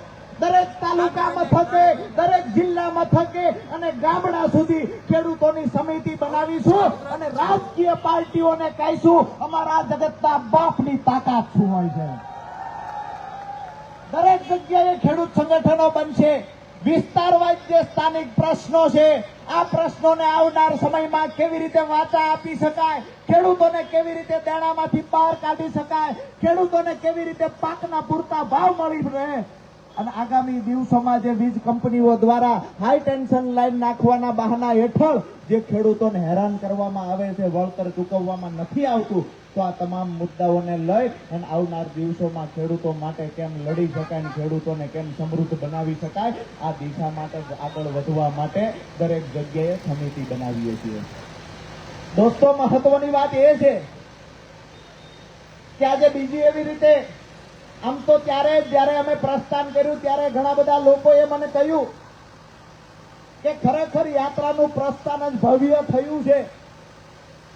દરેક તાલુકા મથકે, દરેક જિલ્લા મથકે અને ગામડા સુધી ખેડૂતોની સમિતિ બનાવીશું અને રાજકીય પાર્ટીઓને કહીશું અમારા જગતના બાપની તાકાત શું હોય છે. દરેક જગ્યાએ ખેડૂત સંગઠનો બનશે. વિસ્તારવાઇઝ જે સ્થાનિક પ્રશ્નો છે, આ પ્રશ્નોને આવનાર સમયમાં કેવી રીતે વાચા આપી શકાય, ખેડૂતોને કેવી રીતે દેણામાંથી બહાર કાઢી શકાય, ખેડૂતોને કેવી રીતે પાકના પૂરતા ભાવ મળી રહે, અને આગામી દિવસોમાં જે વીજ કંપનીઓ દ્વારા હાઈ ટેન્શન લાઈન નાખવાના બહાના હેઠળ જે ખેડૂતોને હેરાન કરવામાં આવે છે, વળતર ચૂકવવામાં નથી આવતું, તો આ તમામ મુદ્દાઓને લઈ અને આવનાર દિવસોમાં ખેડૂતો માટે કેમ લડી શકાય, ખેડૂતોને કેમ સમૃદ્ધ બનાવી શકાય, આ દિશા માટે આગળ વધવા માટે દરેક જગ્યાએ સમિતિ બનાવીએ છીએ. દોસ્તો, મહત્વની વાત એ છે કે આજે બીજી એવી રીતે, આમ તો ત્યારે જ્યારે અમે પ્રસ્થાન કર્યું ત્યારે ઘણા બધા લોકોએ મને કહ્યું કે ખરેખર યાત્રાનું પ્રસ્થાન જ ભવ્ય થયું છે,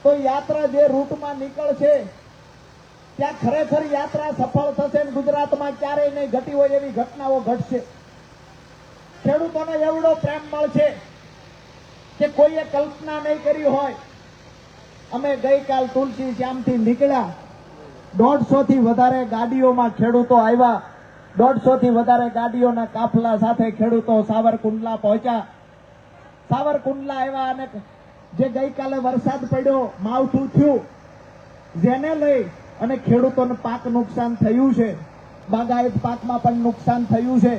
તો યાત્રા જે રૂટમાં નીકળશે ત્યાં ખરેખર યાત્રા સફળ થશે અને ગુજરાતમાં ક્યારેય નહીં ઘટી હોય એવી ઘટનાઓ ઘટશે. ખેડૂતોને એવડો પ્રેમ મળશે કે કોઈએ કલ્પના નહીં કરી હોય. અમે ગઈકાલ તુલસી શ્યામથી નીકળ્યા, 150 થી વધારે ગાડીઓમાં ખેડૂતો આવ્યા, 150 થી વધારે ગાડીઓના કાફલા સાથે ખેડૂતો સાવરકુંડલા પહોંચ્યા. સાવરકુંડલા આવ્યા અને જે ગઈકાલે વરસાદ પડ્યો, માવઠું થયું, જેને લઈ અને ખેડૂતોને પાક નુકસાન થયું છે, બાગાયત પાકમાં પણ નુકસાન થયું છે,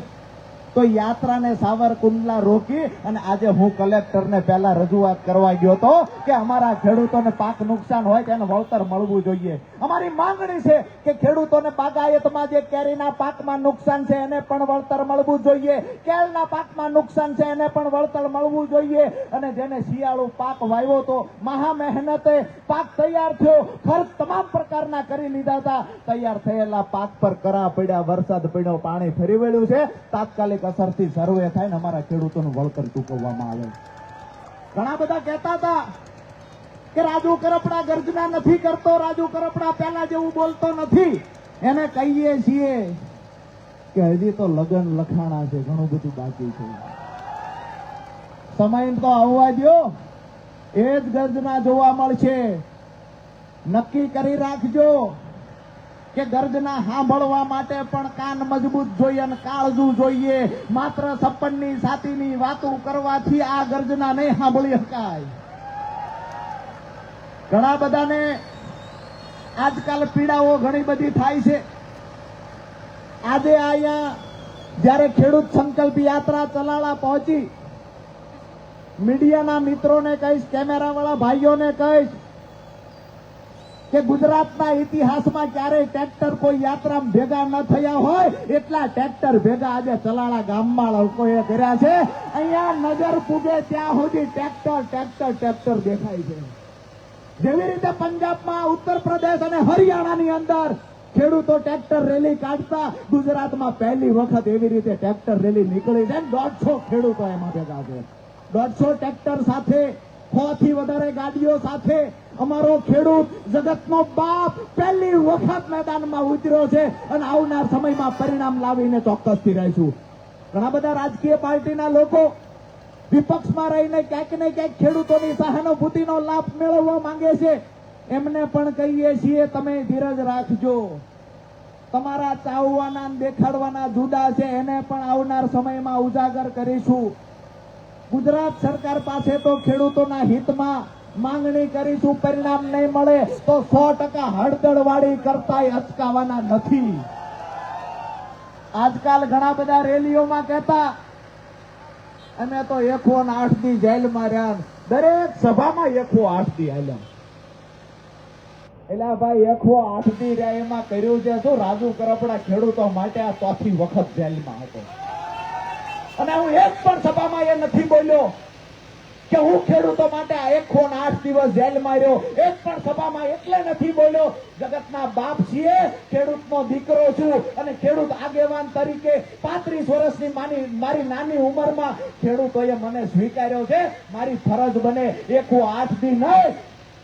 તો યાત્રાને સાવરકુંડલા રોકી અને આજે હું કલેક્ટરને પહેલા રજૂઆત કરવા ગયો હતો કે અમારા ખેડૂતોને પાક નુકસાન હોય તેને વળતર મળવું જોઈએ. અમારી માંગણી છે કે ખેડૂતોને બાગાયતમાં જે કેરીના પાકમાં નુકસાન છે એને પણ વળતર મળવું જોઈએ, કેળના પાકમાં નુકસાન છે એને પણ વળતર મળવું જોઈએ, અને જેને શિયાળુ પાક વાવ્યો તો મહા મહેનતે પાક તૈયાર થયો, ખર્ચ તમામ પ્રકારના કરી લીધા હતા, તૈયાર થયેલા પાક પર કરા પડ્યા, વરસાદ પડ્યો, પાણી ફરી વળ્યું છે, તાત્કાલિક અસરથી સર્વે થાય ને અમારા ખેડૂતોનું વળતર ચૂકવવામાં આવે. ઘણા બધા કહેતા હતા કે રાજુ કરપડા ગર્જના નથી કરતો, રાજુ કરપડા પહેલા જેવું બોલતો નથી. એને કહીએ છીએ કે હજી તો લગન લખાણા છે, ઘણું બધું બાકી છે. સમય તો આવવા દો, એ જ ગર્જના જોવા મળશે. નક્કી કરી રાખજો કે ગર્જના સાંભળવા માટે પણ કાન મજબૂત જોઈએ અને કાળજું જોઈએ. માત્ર સપનની છાતીની વાતો કરવાથી આ ગર્જના નહીં સાંભળી શકાય. ઘણા બધાને આજકાલ પીડાઓ ઘણી બધી થાય છે. આજે અહીંયા જયારે ખેડૂત સંકલ્પ યાત્રા ચલાળા પહોંચી, મીડિયાના મિત્રોને કહીશ, કેમેરાવાળા ભાઈઓને કહીશ કે ગુજરાતના ઇતિહાસમાં ક્યારેય ટ્રેક્ટર કોઈ યાત્રામાં ભેગા ન થયા હોય એટલા ટ્રેક્ટર ભેગા આજે ચલાળા ગામમાં લોકોએ કર્યા છે. અહીંયા નજર પૂગે ત્યાં સુધી ટ્રેક્ટર ટ્રેક્ટર ટ્રેક્ટર દેખાય છે. જેવી રીતે પંજાબમાં, ઉત્તર પ્રદેશ અને હરિયાણાની અંદર ખેડૂતો ટ્રેક્ટર રેલી કાઢતા, ગુજરાતમાં પહેલી વખત એવી રીતે ટ્રેક્ટર રેલી નીકળી છે. 150 ખેડૂતો એમાં ભેગા છે. 150 ટ્રેક્ટર સાથે, 100 થી વધારે ગાડીઓ સાથે અમારો ખેડૂત જગતનો બાપ પહેલી વખત મેદાનમાં ઉતર્યો છે અને આવનાર સમયમાં પરિણામ લાવીને ચોક્કસથી રહીશું. ઘણા બધા રાજકીય પાર્ટીના લોકો વિપક્ષમાં રહીને ક્યાંક ને ક્યાંક ખેડૂતોની સહાનુભૂતિનો લાભ મેળવવા માંગે છે. એમને પણ કહીએ છીએ, તમે ધીરજ રાખજો. તમારા ચાવવાના દેખાડવાના જુદા છે, એને પણ આવનાર સમયમાં ઉજાગર કરીશું. ગુજરાત સરકાર પાસે તો ખેડૂતોના હિતમાં માંગણી કરીશું. પરિણામ નહીં મળે તો 100% હળદળવાળી કરતાય અચકાવાના નથી. આજકાલ ઘણા બધા રેલીઓમાં કહેતા અમે તો 108 દી જેલમાં રહ્યા, દરેક સભામાં 108 દી હાલ્યા. એટલે ભાઈ 108 દી રહ્યા એમાં કર્યું છે શું? રાજુ કરપડા ખેડૂતો માટે આ ચોથી વખત જેલમાં હતો અને હું એક પણ સભામાં એ નથી બોલ્યો કે હું ખેડૂતો માટે આ 108 દિવસ જેલમાં રહ્યો. એક પણ સભામાં એટલે નથી બોલ્યો, જગતના બાપ છીએ, ખેડૂતનો દીકરો છું અને ખેડૂત આગેવાન તરીકે 35 વર્ષની મારી નાની ઉંમરમાં ખેડૂતોએ મને સ્વીકાર્યો છે. મારી ફરજ બને 108 દી નહીં,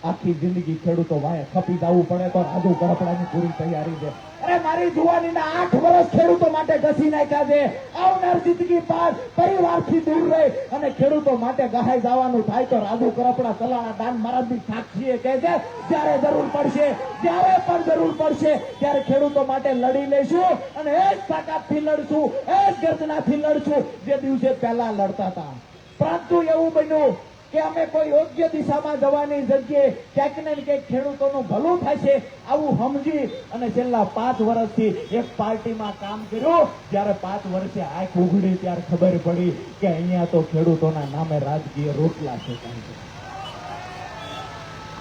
આખી જિંદગી ખેડૂતો વાય ખપી જવું પડે તો રાજુ કરપડાની પૂરી તૈયારી છે. અરે મારી જુવાનીના 8 વર્ષ ખેડૂતો માટે ઘસી નાખ્યા છે. આવનાર જિંદગી બાદ પરિવારથી દૂર રહી અને ખેડૂતો માટે ગહાઈ જવાનું થાય તો રાજુ કરપડા ચલાણા દાન મહારાજની સાક્ષીએ કહે છે, જ્યારે જરૂર પડશે, જ્યારે પણ જરૂર પડશે ત્યારે ખેડૂતો માટે લડી લઈશું અને એ જ તાકાતથી લડશું, એ જ ગર્જનાથી લડશું જે દિવસે પહેલા લડતા હતા. પરંતુ એવું બન્યું કે અમે કોઈ યોગ્ય દિશામાં જવાની જગ્યાએ ક્યાંક ને ક્યાંક ખેડૂતોનું ભલું થાય છે આવું સમજી અને છેલ્લા 5 વર્ષથી એક પાર્ટીમાં કામ કર્યું. જ્યારે 5 વર્ષે આંખ ઉઘડી ત્યારે ખબર પડી કે અહીંયા તો ખેડૂતોના નામે રાજકીય રોટલા શેકાય છે.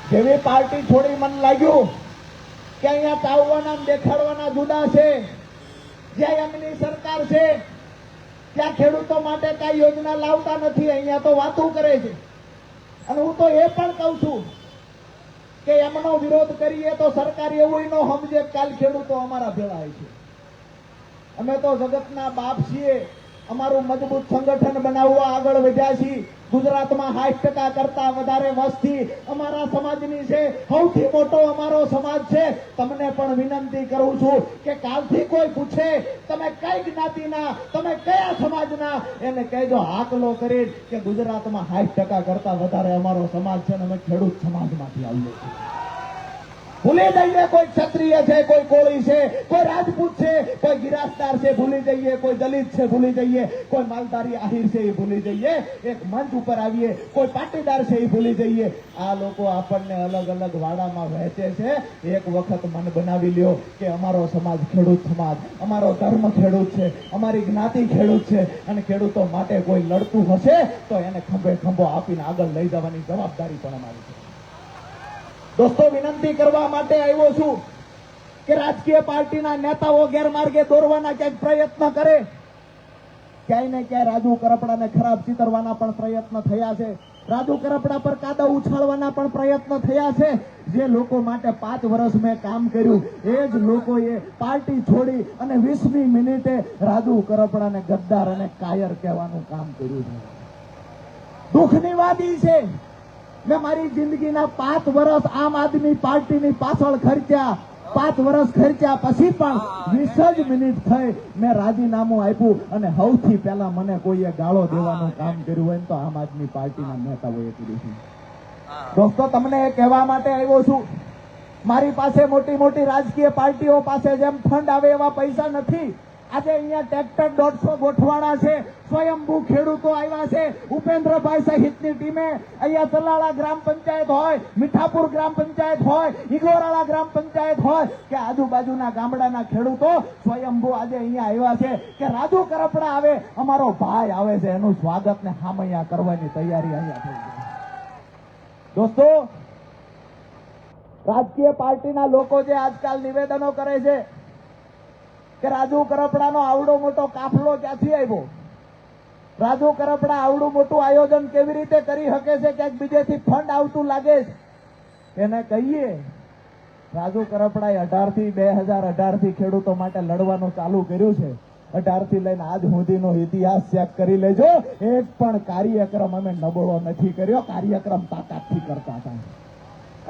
જેવી પાર્ટી છોડી મને લાગ્યું કે અહીંયા ચાવવાના દેખાડવાના જુદા છે. જ્યાં એમની સરકાર છે ત્યાં ખેડૂતો માટે કઈ યોજના લાવતા નથી, અહીંયા તો વાતો કરે છે. અને હું તો એ પણ કહું છું કે એમનો વિરોધ કરીએ તો સરકાર એવું ન સમજે કાલ ખેડૂતો અમારા ભેળા છે. અમે તો જગતના બાપ છીએ, અમારું મજબૂત સંગઠન બનાવવા આગળ વધ્યા છીએ. ગુજરાતમાં 60% કરતા વધારે વસ્તી અમારા સમાજની છે, સૌથી મોટો અમારો સમાજ છે. તમને પણ વિનંતી કરું છું કે કાલથી કોઈ પૂછે તમે કઈ જ્ઞાતિના, તમે કયા સમાજના, એને કહેજો હાકલો કરી કે ગુજરાતમાં 60% કરતા વધારે અમારો સમાજ છે અને અમે ખેડૂત સમાજમાંથી આવીએ છીએ. ભૂલી જઈએ કોઈ ક્ષત્રિય છે, કોઈ કોળી છે, કોઈ રાજપૂત છે, કોઈ ગિરાસદાર છે, ભૂલી જઈએ કોઈ દલિત છે, ભૂલી જઈએ કોઈ માલધારી આહિર છે, એ ભૂલી જઈએ એક મંચ ઉપર આવીએ, કોઈ પાટીદાર છે, એ ભૂલી જઈએ. આ લોકો આપણને અલગ અલગ વાડામાં વહેંચે છે. એક વખત મન બનાવી લ્યો કે અમારો સમાજ ખેડૂત સમાજ, અમારો ધર્મ ખેડૂત છે, અમારી જ્ઞાતિ ખેડૂત છે, અને ખેડૂતો માટે કોઈ લડતું હશે તો એને ખંભે ખંભો આપીને આગળ લઈ જવાની જવાબદારી પણ અમારી છે. દોસ્તો, વિનંતી કરવા માટે આવ્યો છું કે રાજકીય પાર્ટીના નેતાઓ ગેરમાર્ગે દોરવાના ક્યાંક પ્રયત્ન કરે. ક્યાંય ને ક્યાંય રાજુ કરપડાને ખરાબ ચિતરવાના પણ પ્રયત્ન થયા છે. રાજુ કરપડા પર કાદવ ઉછાળવાના પણ પ્રયત્ન થયા છે. જે લોકો માટે 5 વર્ષ મેં કામ કર્યું એ જ લોકોએ પાર્ટી છોડી અને 20મી મિનિટે રાજુ કરપડાને ગદ્દાર અને કાયર કહેવાનું કામ કર્યું છે. દુઃખની વાત એ છે, મેં મારી જિંદગીના 5 વર્ષ આમ આદમી પાર્ટીની પાછળ ખર્ચ્યા. 5 વર્ષ ખર્ચ્યા પછી પણ 20 જ મિનિટ થઈ મેં રાજીનામું આપ્યું અને સૌથી પહેલા મને કોઈએ ગાળો દેવાનું કામ કર્યું હોય તો આમ આદમી પાર્ટીના નેતાઓએ કર્યું છે. દોસ્તો, તમને એ કહેવા માટે આવ્યો છું, મારી પાસે મોટી મોટી રાજકીય પાર્ટીઓ પાસે જેમ ફંડ આવે એવા પૈસા નથી. આજે અહીંયા ટ્રેક્ટર 150 ગોઠવાણા છે. સ્વયંભૂ ખેડૂતો આવ્યા છે. ઉપેન્દ્રભાઈ સહિતની ટીમે અહીંયા ચલાળા ગ્રામ પંચાયત હોય, મીઠાપુર ગ્રામ પંચાયત હોય, ઇગોરાળા ગ્રામ પંચાયત હોય કે આજુબાજુના ગામડાના ખેડૂતો સ્વયંભૂ આજે અહીંયા આવ્યા છે કે રાજુ કરપડા આવે, અમારો ભાઈ આવે છે, એનું સ્વાગત ને હામૈયા કરવાની તૈયારી અહીંયા થઈ છે. દોસ્તો, રાજકીય પાર્ટીના લોકો જે આજકાલ નિવેદનો કરે છે કે રાજુ કરપડાનો આવડો મોટો કાફલો ક્યાંથી આવ્યો, રાજુ કરપડા આવડું મોટું આયોજન કેવી રીતે કરી શકે છે, ક્યાંક બીજેથી ફંડ આવતું લાગે છે. એને કહીએ, રાજુ કરપડાએ 18 થી 2018 થી ખેડૂતો માટે લડવાનું ચાલુ કર્યું છે. 18 થી લઈને આજ સુધીનો ઇતિહાસ ચેક કરી લેજો. એક પણ કાર્યક્રમ અમે નબળો નથી કર્યો. કાર્યક્રમ તાકાતથી કરતા હતા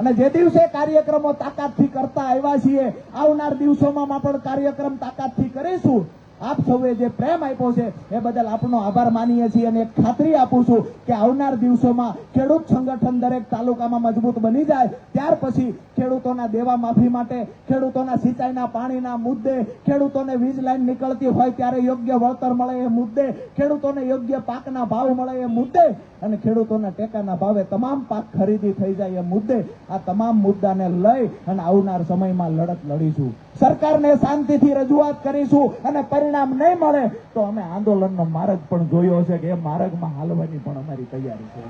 અને જે દિવસે કાર્યક્રમો તાકાતથી કરતા આવ્યા છીએ, આવનાર દિવસોમાં પણ કાર્યક્રમ તાકાતથી કરીશું. આપ સૌએ જે પ્રેમ આપ્યો છે એ બદલ આપનો આભાર માનીએ છીએ અને એક ખાતરી આપું છું કે આવનાર દિવસોમાં ખેડૂત સંગઠન દરેક તાલુકામાં મજબૂત બની જાય ત્યાર પછી ખેડૂતોના દેવા માફી માટે, ખેડૂતોના સિંચાઈના પાણીના મુદ્દે, ખેડૂતોને વીજ લાઈન નીકળતી હોય ત્યારે યોગ્ય વળતર મળે એ મુદ્દે, ખેડૂતોને યોગ્ય પાકના ભાવ મળે એ મુદ્દે અને ખેડૂતોના ટેકાના ભાવે તમામ પાક ખરીદી થઈ જાય એ મુદ્દે આ તમામ મુદ્દાને લઈ અને આવનાર સમયમાં લડત લડીશું. સરકારને શાંતિથી રજૂઆત કરીશું અને પરિણામ નહીં મળે તો અમે આંદોલનનો માર્ગ પણ જોયો છે કે એ માર્ગમાં હાલવાની પણ અમારી તૈયારી છે.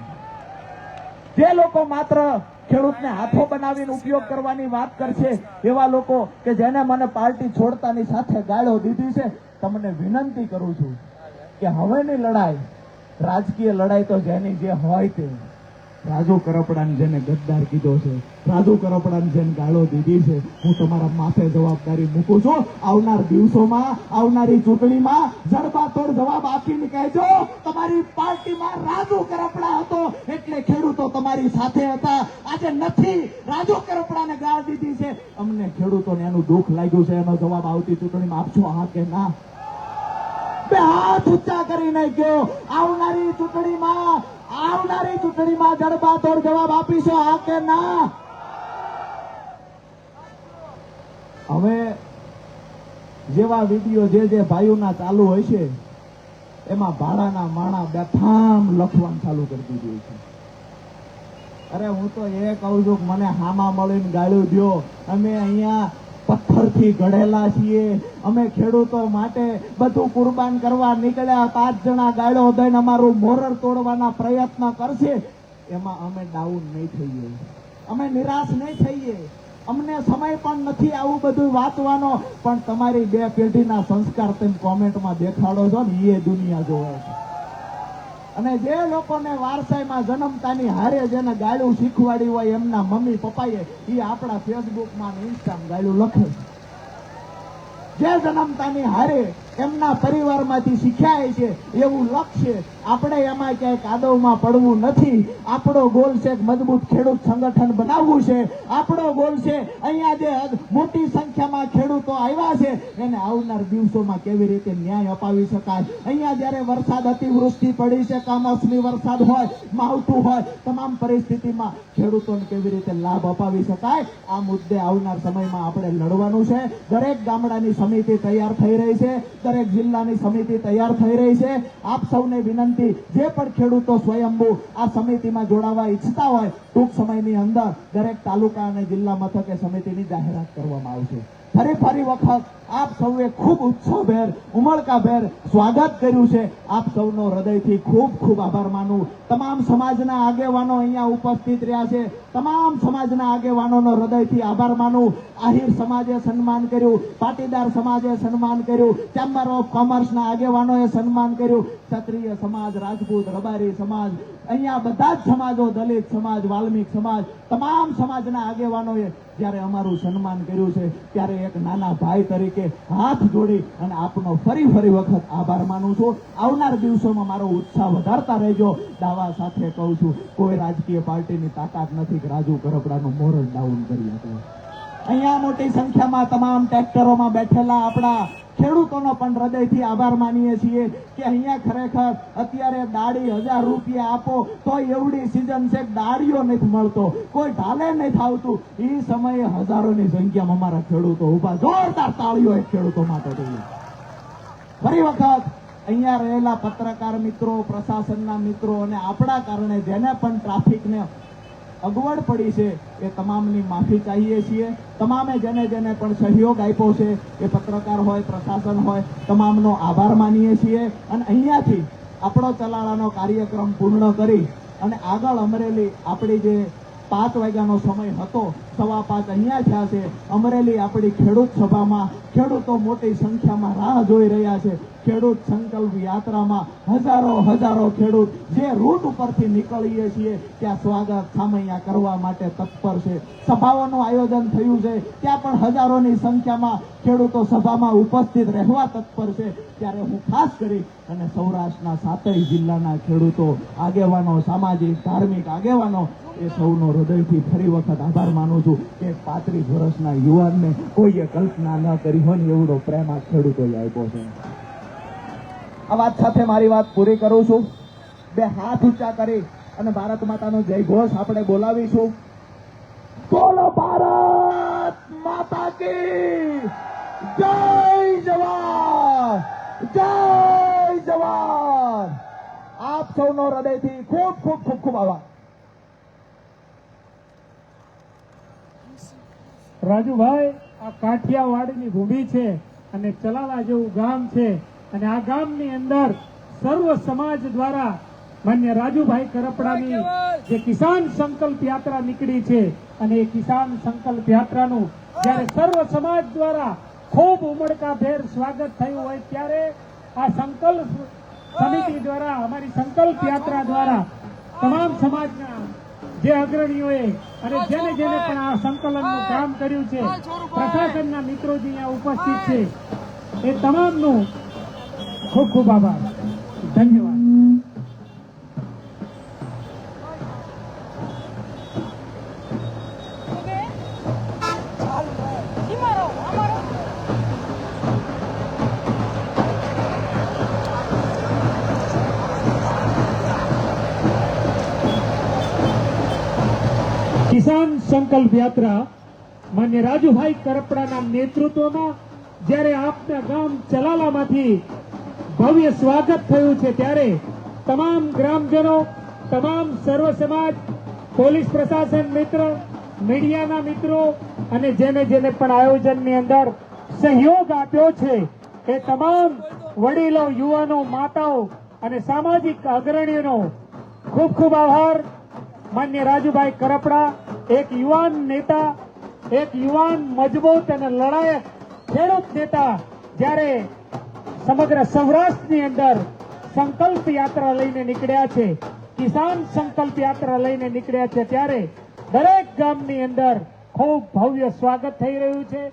જે લોકો માત્ર ખેડૂતને હાથો બનાવીને ઉપયોગ કરવાની વાત કરશે એવા લોકો કે જેને મને પાર્ટી છોડતાની સાથે ગાળો દીધી છે, તમને વિનંતી કરું છું કે હવેની લડાઈ, રાજકીય લડાઈ તો જેની જે હોય તે, રાજુ કરપડાને જેને ગદ્દાર કીધો છે, રાજુ કરપડાને જેને ગાળો દીધી છે, હું તમારા માથે જવાબદારી મૂકું છું. આવનાર દિવસોમાં, આવનારી ચૂંટણીમાં જડબાતોડ જવાબ આપીને કહેજો તમારી પાર્ટીમાં રાજુ કરપડા હતો એટલે ખેડૂતો તમારી સાથે હતા. આજે નથી, રાજુ કરપડાને ગાળ દીધી છે, અમને ખેડૂતોને એનું દુઃખ લાગ્યું છે. એનો જવાબ આવતી ચૂંટણીમાં આપશો, હા કે ના? બે હાથ ઊંચા કરીને કહો, આવનારી ચૂંટણીમાં જડબાતોડ જવાબ આપીશો, હા કે ના? હવે જેવા વિડીયો જે ભાઈઓના ચાલુ હોય છે એમાં ભાડાના માણા બેફામ લખવાનું ચાલુ કરી દીધું છે. અરે હું તો એ કહું છું કે મને હામા મળીને ગાળ્યું દ્યો. અમે અહીંયા પથ્થરથી ઘડેલા છીએ. અમે ખેડૂતો માટે બધું કુરબાન કરવા નીકળ્યા. 5 જણા ગાળો દઈને અમારું મોરર તોડવાના પ્રયત્ન કરશે, એમાં અમે ડાઉન નહીં થઈએ, અમે નિરાશ નહીં થઈએ. અમને સમય પણ નથી આવું બધું વાંચવાનો, પણ તમારી 2 પેઢીના સંસ્કાર તમે કોમેન્ટમાં દેખાડો છો ને એ દુનિયા જોવે છે. અને જે લોકોને વારસાઈમાં જન્મતાની હારે જેને ગાળું શીખવાડી હોય એમના મમ્મી પપ્પાએ એ આપણા ફેસબુકમાં ને ઇન્સ્ટામાં ગાળું લખે છે. જે જન્મતાની હારે એમના પરિવારમાંથી શીખ્યા છે એવું લખશે આપણે એમાં ક્યાંય કાદવમાં પડવું નથી. આપણો ગોલ છે મજબૂત ખેડૂત સંગઠન બનાવવું છે. આપણો ગોલ છે અહીંયા જે મોટી સંખ્યામાં ખેડૂતો આવ્યા છે એને આવનાર દિવસોમાં કેવી રીતે ન્યાય અપાવી શકાય. અહીંયા જ્યારે વરસાદ અતિવૃષ્ટિ પડી છે, કમોસમી વરસાદ હોય, માવઠું હોય, તમામ પરિસ્થિતિમાં ખેડૂતોને કેવી રીતે લાભ અપાવી શકાય, આ મુદ્દે આવનાર સમયમાં આપણે લડવાનું છે. દરેક ગામડાની સમિતિ તૈયાર થઈ રહી છે, દરેક જિલ્લાની સમિતિ તૈયાર થઈ રહી છે. આપ સૌને વિનંતી, જે પણ ખેડૂતો સ્વયંભૂ આ સમિતિમાં જોડાવા ઈચ્છતા હોય, ટૂંક સમયની અંદર દરેક તાલુકા અને જિલ્લા મથકે સમિતિની જાહેરાત કરવામાં આવશે. ફરી વખત આપ સૌએ ખૂબ ઉત્સાહભેર, ઉમળકાભેર સ્વાગત કર્યું છે. આપ સૌનો હૃદયથી ખૂબ આભાર માનું. તમામ સમાજના આગેવાનો અહીંયા ઉપસ્થિત રહ્યા છે. તમામ સમાજના આગેવાનોનો હૃદયથી આભાર માનું. આહિર સમાજે સન્માન કર્યું, પાટીદાર સમાજે સન્માન કર્યું, ચેમ્બર ઓફ કોમર્સના આગેવાનોએ સન્માન કર્યું, ક્ષત્રિય સમાજ, રાજપૂત, રબારી સમાજ, અહીંયા બધા જ સમાજો, દલિત સમાજ, વાલ્મીક સમાજ, તમામ સમાજના આગેવાનોએ જ્યારે અમારું સન્માન કર્યું છે ત્યારે એક નાના ભાઈ તરીકે હાથ જોડી અને આપનો ફરી વખત આભાર માનું છું. આવનાર દિવસોમાં મારો ઉત્સાહ વધારતા રહેજો. દાવા સાથે કહું છું, કોઈ રાજકીય પાર્ટીની તાકાત નથી કે રાજુ કરપડાનું મોરલ ડાઉન કરી શકે. અહીંયા મોટી સંખ્યામાં તમામ ટ્રેક્ટરોમાં બેઠેલા આપણા ખેડૂતોનો પણ હૃદયથી આભાર માનીએ છીએ કે અહીંયા ખરેખર અત્યારે દાળી 1000 રૂપિયા આપો તો એવડી સિઝન છે, દાળીઓ નથી મળતો, કોઈ ઢાલે નથી આવતું. એ સમયે હજારોની સંખ્યામાં અમારા ખેડૂતો ઉભા. જોરદાર તાળીઓ એક ખેડૂતો માટે જોઈએ. ફરી વખત અહીંયા રહેલા પત્રકાર મિત્રો, પ્રશાસનના મિત્રો અને આપણા કારણે જેને પણ ટ્રાફિકને અગવડ પડી છે એ તમામની માફી ચાહીએ છીએ. તમામે જેને પણ સહયોગ આપ્યો છે એ પત્રકાર હોય, પ્રશાસન હોય, તમામનો આભાર માનીએ છીએ. અને અહીંયાથી આપણો ચલાળાનો કાર્યક્રમ પૂર્ણ કરી અને આગળ અમરેલી આપણી જે 5 વાગ્યાનો સમય હતો, 5:15 અહીંયા થયા છે. અમરેલી આપણી ખેડૂત સભામાં ખેડૂતો મોટી સંખ્યામાં રાહ જોઈ રહ્યા છે. ખેડૂત સંકલ્પ યાત્રામાં હજારો ખેડૂત જે રૂટ ઉપરથી નીકળીએ છીએ ત્યાં સ્વાગત સામૈયા કરવા માટે તત્પર છે. સભાઓનું આયોજન થયું છે, ત્યાં પણ હજારોની સંખ્યામાં ખેડૂતો સભામાં ઉપસ્થિત રહેવા તત્પર છે. ત્યારે હું ખાસ કરી અને સૌરાષ્ટ્રના 7 જિલ્લાના ખેડૂતો, આગેવાનો, સામાજિક ધાર્મિક આગેવાનો એ સૌનો હૃદયથી ફરી વખત આભાર માનું છું કે 35 વર્ષના યુવાનને કોઈએ કલ્પના ન કરી હોય ને એવડો પ્રેમ આ ખેડૂતોએ આપ્યો છે. આ વાત સાથે મારી વાત પૂરી કરું છું. 2 હાથ ઊંચા કરી અને ભારત માતાનો જય ઘોષ આપણે બોલાવીશું. બોલો ભારત માતા કી જય! જવાન જય જવાન! આપ સૌનો હૃદયથી ખૂબ આભાર. રાજુભાઈ, આ કાઠિયાવાડની ભૂમિ છે અને ચલાલા જેવું ગામ છે અને આ ગામની અંદર સર્વ સમાજ દ્વારા માન્ય રાજુભાઈ કરપડાની જે કિસાન સંકલ્પ યાત્રા નીકળી છે અને એ કિસાન સંકલ્પ યાત્રાનું જ્યારે સર્વ સમાજ દ્વારા ખૂબ ઉમળકાભેર સ્વાગત થયું હોય ત્યારે આ સંકલ્પ સમિતિ દ્વારા, અમારી સંકલ્પ યાત્રા દ્વારા તમામ સમાજના જે અગ્રણીઓએ અને જેને પણ આ સંકલનનું કામ કર્યું છે, પ્રશાસનના મિત્રો જે અહીંયા ઉપસ્થિત છે, એ તમામનું ખૂબ આભાર. ધન્યવાદ. કિસાન સંકલ્પ યાત્રા માન્ય રાજુભાઈ કરપડાના નેતૃત્વમાં જ્યારે આપના ગામ ચલાલામાંથી ભવ્ય સ્વાગત થયું છે ત્યારે તમામ ગ્રામજનો, તમામ સર્વ સમાજ, પોલીસ પ્રશાસન મિત્ર, મીડિયાના મિત્રો અને જેને પણ આયોજનની અંદર સહયોગ આપ્યો છે એ તમામ વડીલો, યુવાનો, માતાઓ અને સામાજિક અગ્રણીઓનો ખૂબ આભાર. માન્ય રાજુભાઈ કરપડા એક યુવાન નેતા, એક યુવાન મજબૂત અને લડાયક ખેડૂત નેતા જ્યારે સમગ્ર સૌરાષ્ટ્રની અંદર સંકલ્પ યાત્રા લઈને નીકળ્યા છે, કિસાન સંકલ્પ યાત્રા લઈને નીકળ્યા છે, ત્યારે દરેક ગામની અંદર ખૂબ ભવ્ય સ્વાગત થઈ રહ્યું છે.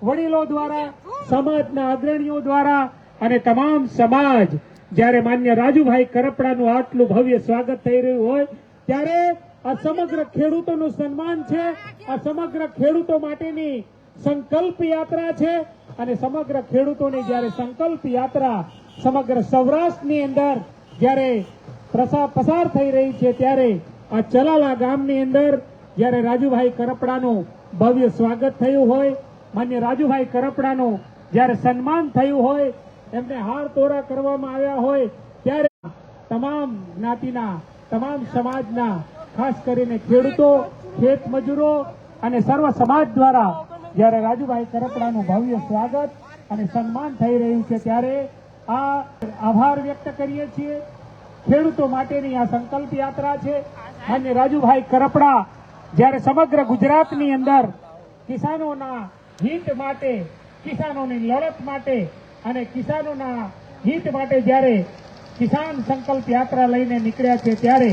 વડીલો દ્વારા, સમાજના અગ્રણીઓ દ્વારા અને તમામ સમાજ જ્યારે માન્ય રાજુભાઈ કરપડાનું આટલું ભવ્ય સ્વાગત થઈ રહ્યું હોય ત્યારે આ સમગ્ર ખેડૂતોનું સન્માન છે, આ સમગ્ર ખેડૂતો માટેની સંકલ્પ યાત્રા છે અને સમગ્ર ખેડૂતોની જ્યારે સંકલ્પ યાત્રા સમગ્ર સૌરાષ્ટ્રની અંદર જ્યારે પસાર થઈ રહી છે ત્યારે આ ચલાલા ગામની અંદર જ્યારે રાજુભાઈ કરપડાનું ભવ્ય સ્વાગત થયું હોય, માન્ય રાજુભાઈ કરપડાનું જ્યારે સન્માન થયું હોય, એમને હાર તોરા કરવામાં આવ્યા હોય ત્યારે તમામ જ્ઞાતિના તમામ સમાજના ખાસ કરીને ખેડૂતો, ખેત મજૂરો અને સર્વ સમાજ દ્વારા જ્યારે રાજુભાઈ કરપડાનું ભવ્ય સ્વાગત અને સન્માન થઈ રહ્યું છે ત્યારે આ આભાર વ્યક્ત કરીએ છીએ. ખેડૂતો માટેની આ સંકલ્પ યાત્રા છે અને રાજુભાઈ કરપડા જ્યારે સમગ્ર ગુજરાતની અંદર કિસાનોના હિત માટે, કિસાનોની લડત માટે અને કિસાનોના હિત માટે જ્યારે કિસાન સંકલ્પ યાત્રા લઈને નીકળ્યા છે ત્યારે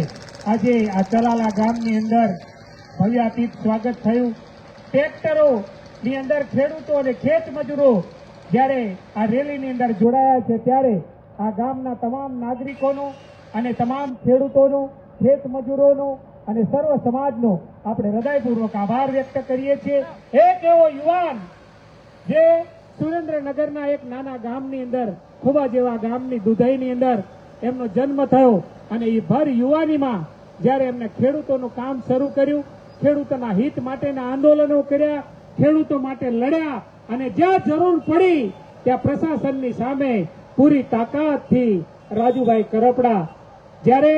આજે આ ચલાલા ગામની અંદર ભવ્યાતીત સ્વાગત થયું. ટ્રેક્ટરોની અંદર ખેડૂતો અને ખેત મજૂરો જ્યારે આ રેલીની અંદર જોડાયા છે ત્યારે આ ગામના તમામ નાગરિકોનો અને તમામ ખેડૂતોનો, ખેત મજૂરોનો અને સર્વ સમાજનો આપણે હૃદયપૂર્વક આભાર વ્યક્ત કરીએ છીએ. એક એવો યુવાન જે સુરેન્દ્રનગરના એક નાના ગામની અંદર, ખુબા જેવા ગામની દુધઈની અંદર એમનો જન્મ થયો અને એ ભર યુવાનીમાં જ્યારે એમને ખેડૂતોનું કામ શરૂ કર્યું, ખેડૂતોના હિત માટેના આંદોલનો કર્યા, ખેડૂતો માટે લડ્યા અને જ્યાં જરૂર પડી ત્યાં પ્રશાસનની સામે પૂરી તાકાતથી રાજુભાઈ કરપડા જ્યારે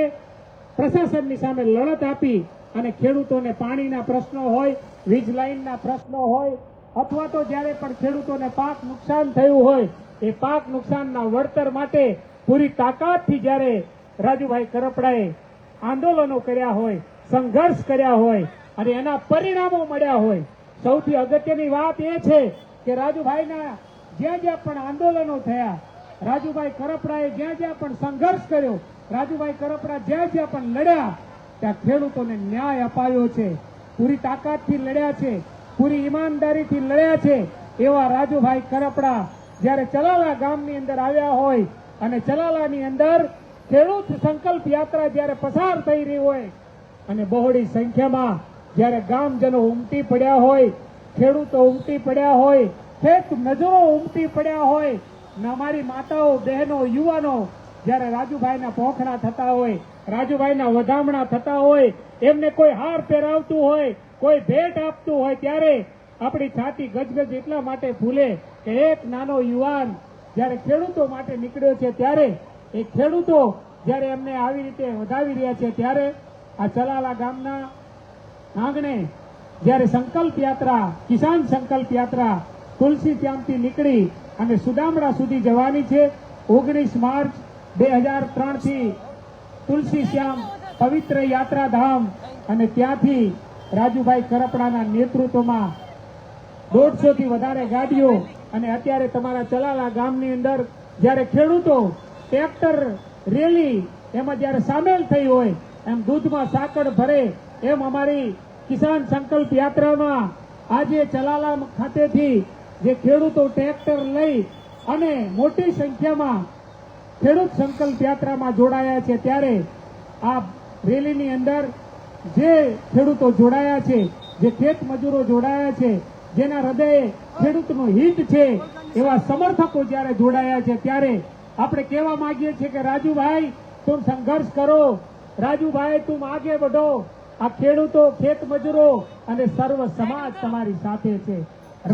પ્રશાસનની સામે લડત આપી અને ખેડૂતોને પાણીના પ્રશ્નો હોય, વીજ લાઈનના પ્રશ્નો હોય અથવા તો જ્યારે પણ ખેડૂતોને પાક નુકસાન થયું હોય એ પાક નુકસાનના વળતર માટે પૂરી તાકાતથી જ્યારે રાજુભાઈ કરપડાએ આંદોલનો કર્યા હોય, સંઘર્ષ કર્યા હોય અને એના પરિણામો મળ્યા હોય. સૌથી અગત્યની વાત એ છે કે રાજુભાઈના જ્યાં જ્યાં પણ આંદોલનો થયા, રાજુભાઈ કરપડાએ જ્યાં જ્યાં પણ સંઘર્ષ કર્યો, રાજુભાઈ કરપડા જ્યાં જ્યાં પણ લડ્યા ત્યાં ખેડૂતોને ન્યાય અપાયો છે, પૂરી તાકાતથી લડ્યા છે, પૂરી ઈમાનદારીથી લડ્યા છે. એવા રાજુભાઈ કરપડા જ્યારે ચલાલા ગામની અંદર આવ્યા હોય અને ચલાલાની અંદર ખેડૂત સંકલ્પ યાત્રા જ્યારે પસાર થઈ રહી હોય અને બહોળી સંખ્યામાં જ્યારે ગામજનો ઉમટી પડ્યા હોય, ખેડૂતો ઉમટી પડ્યા હોય, ખેત મજૂરો ઉમટી પડ્યા હોય, અમારી માતાઓ, બહેનો, યુવાનો જ્યારે રાજુભાઈના પોખણા થતા હોય, રાજુભાઈના વધામણા થતા હોય, એમને કોઈ હાર પહેરાવતું હોય, કોઈ ભેટ આપતું હોય ત્યારે આપણી છાતી ગજગજ એટલા માટે ફૂલે કે એક નાનો યુવાન જ્યારે ખેડૂતો માટે નીકળ્યો છે ત્યારે એ ખેડૂતો જ્યારે એમને આવી રીતે વધાવી રહ્યા છે ત્યારે આ ચલાલા ગામના આંગણે જ્યારે સંકલ્પ યાત્રા, કિસાન સંકલ્પ યાત્રા તુલસી શ્યામથી નીકળી અને સુદામડા સુધી જવાની છે. 19 માર્ચ 2003 થી તુલસી શ્યામ પવિત્ર યાત્રાધામ અને ત્યાંથી રાજુભાઈ કરપડાના નેતૃત્વમાં 150 થી વધારે ગાડીઓ અને અત્યારે તમારા ચલાલા ગામની અંદર જ્યારે ખેડૂતો ટ્રેક્ટર રેલી એમાં જ્યારે સામેલ થઈ હોય એમ દૂધમાં સાકર ભરે એમ અમારી કિસાન સંકલ્પ યાત્રામાં આજે ચલાલા ખાતેથી જે ખેડૂતો ટ્રેક્ટર લઈ અને મોટી સંખ્યામાં ખેડૂત સંકલ્પ યાત્રામાં જોડાયા છે ત્યારે આ રેલીની અંદર જે ખેડૂતો જોડાયા છે, જે ખેત મજૂરો જોડાયા છે, જેના હૃદયે ખેડૂતનું હિત છે એવા સમર્થકો જ્યારે જોડાયા છે ત્યારે આપણે કહેવા માંગીએ છીએ કે રાજુભાઈ तुम संघर्ष करो, રાજુભાઈ तुम आगे बढ़ो. આ ખેડૂતો, ખેત મજૂરો અને સર્વ સમાજ તમારી સાથે છે.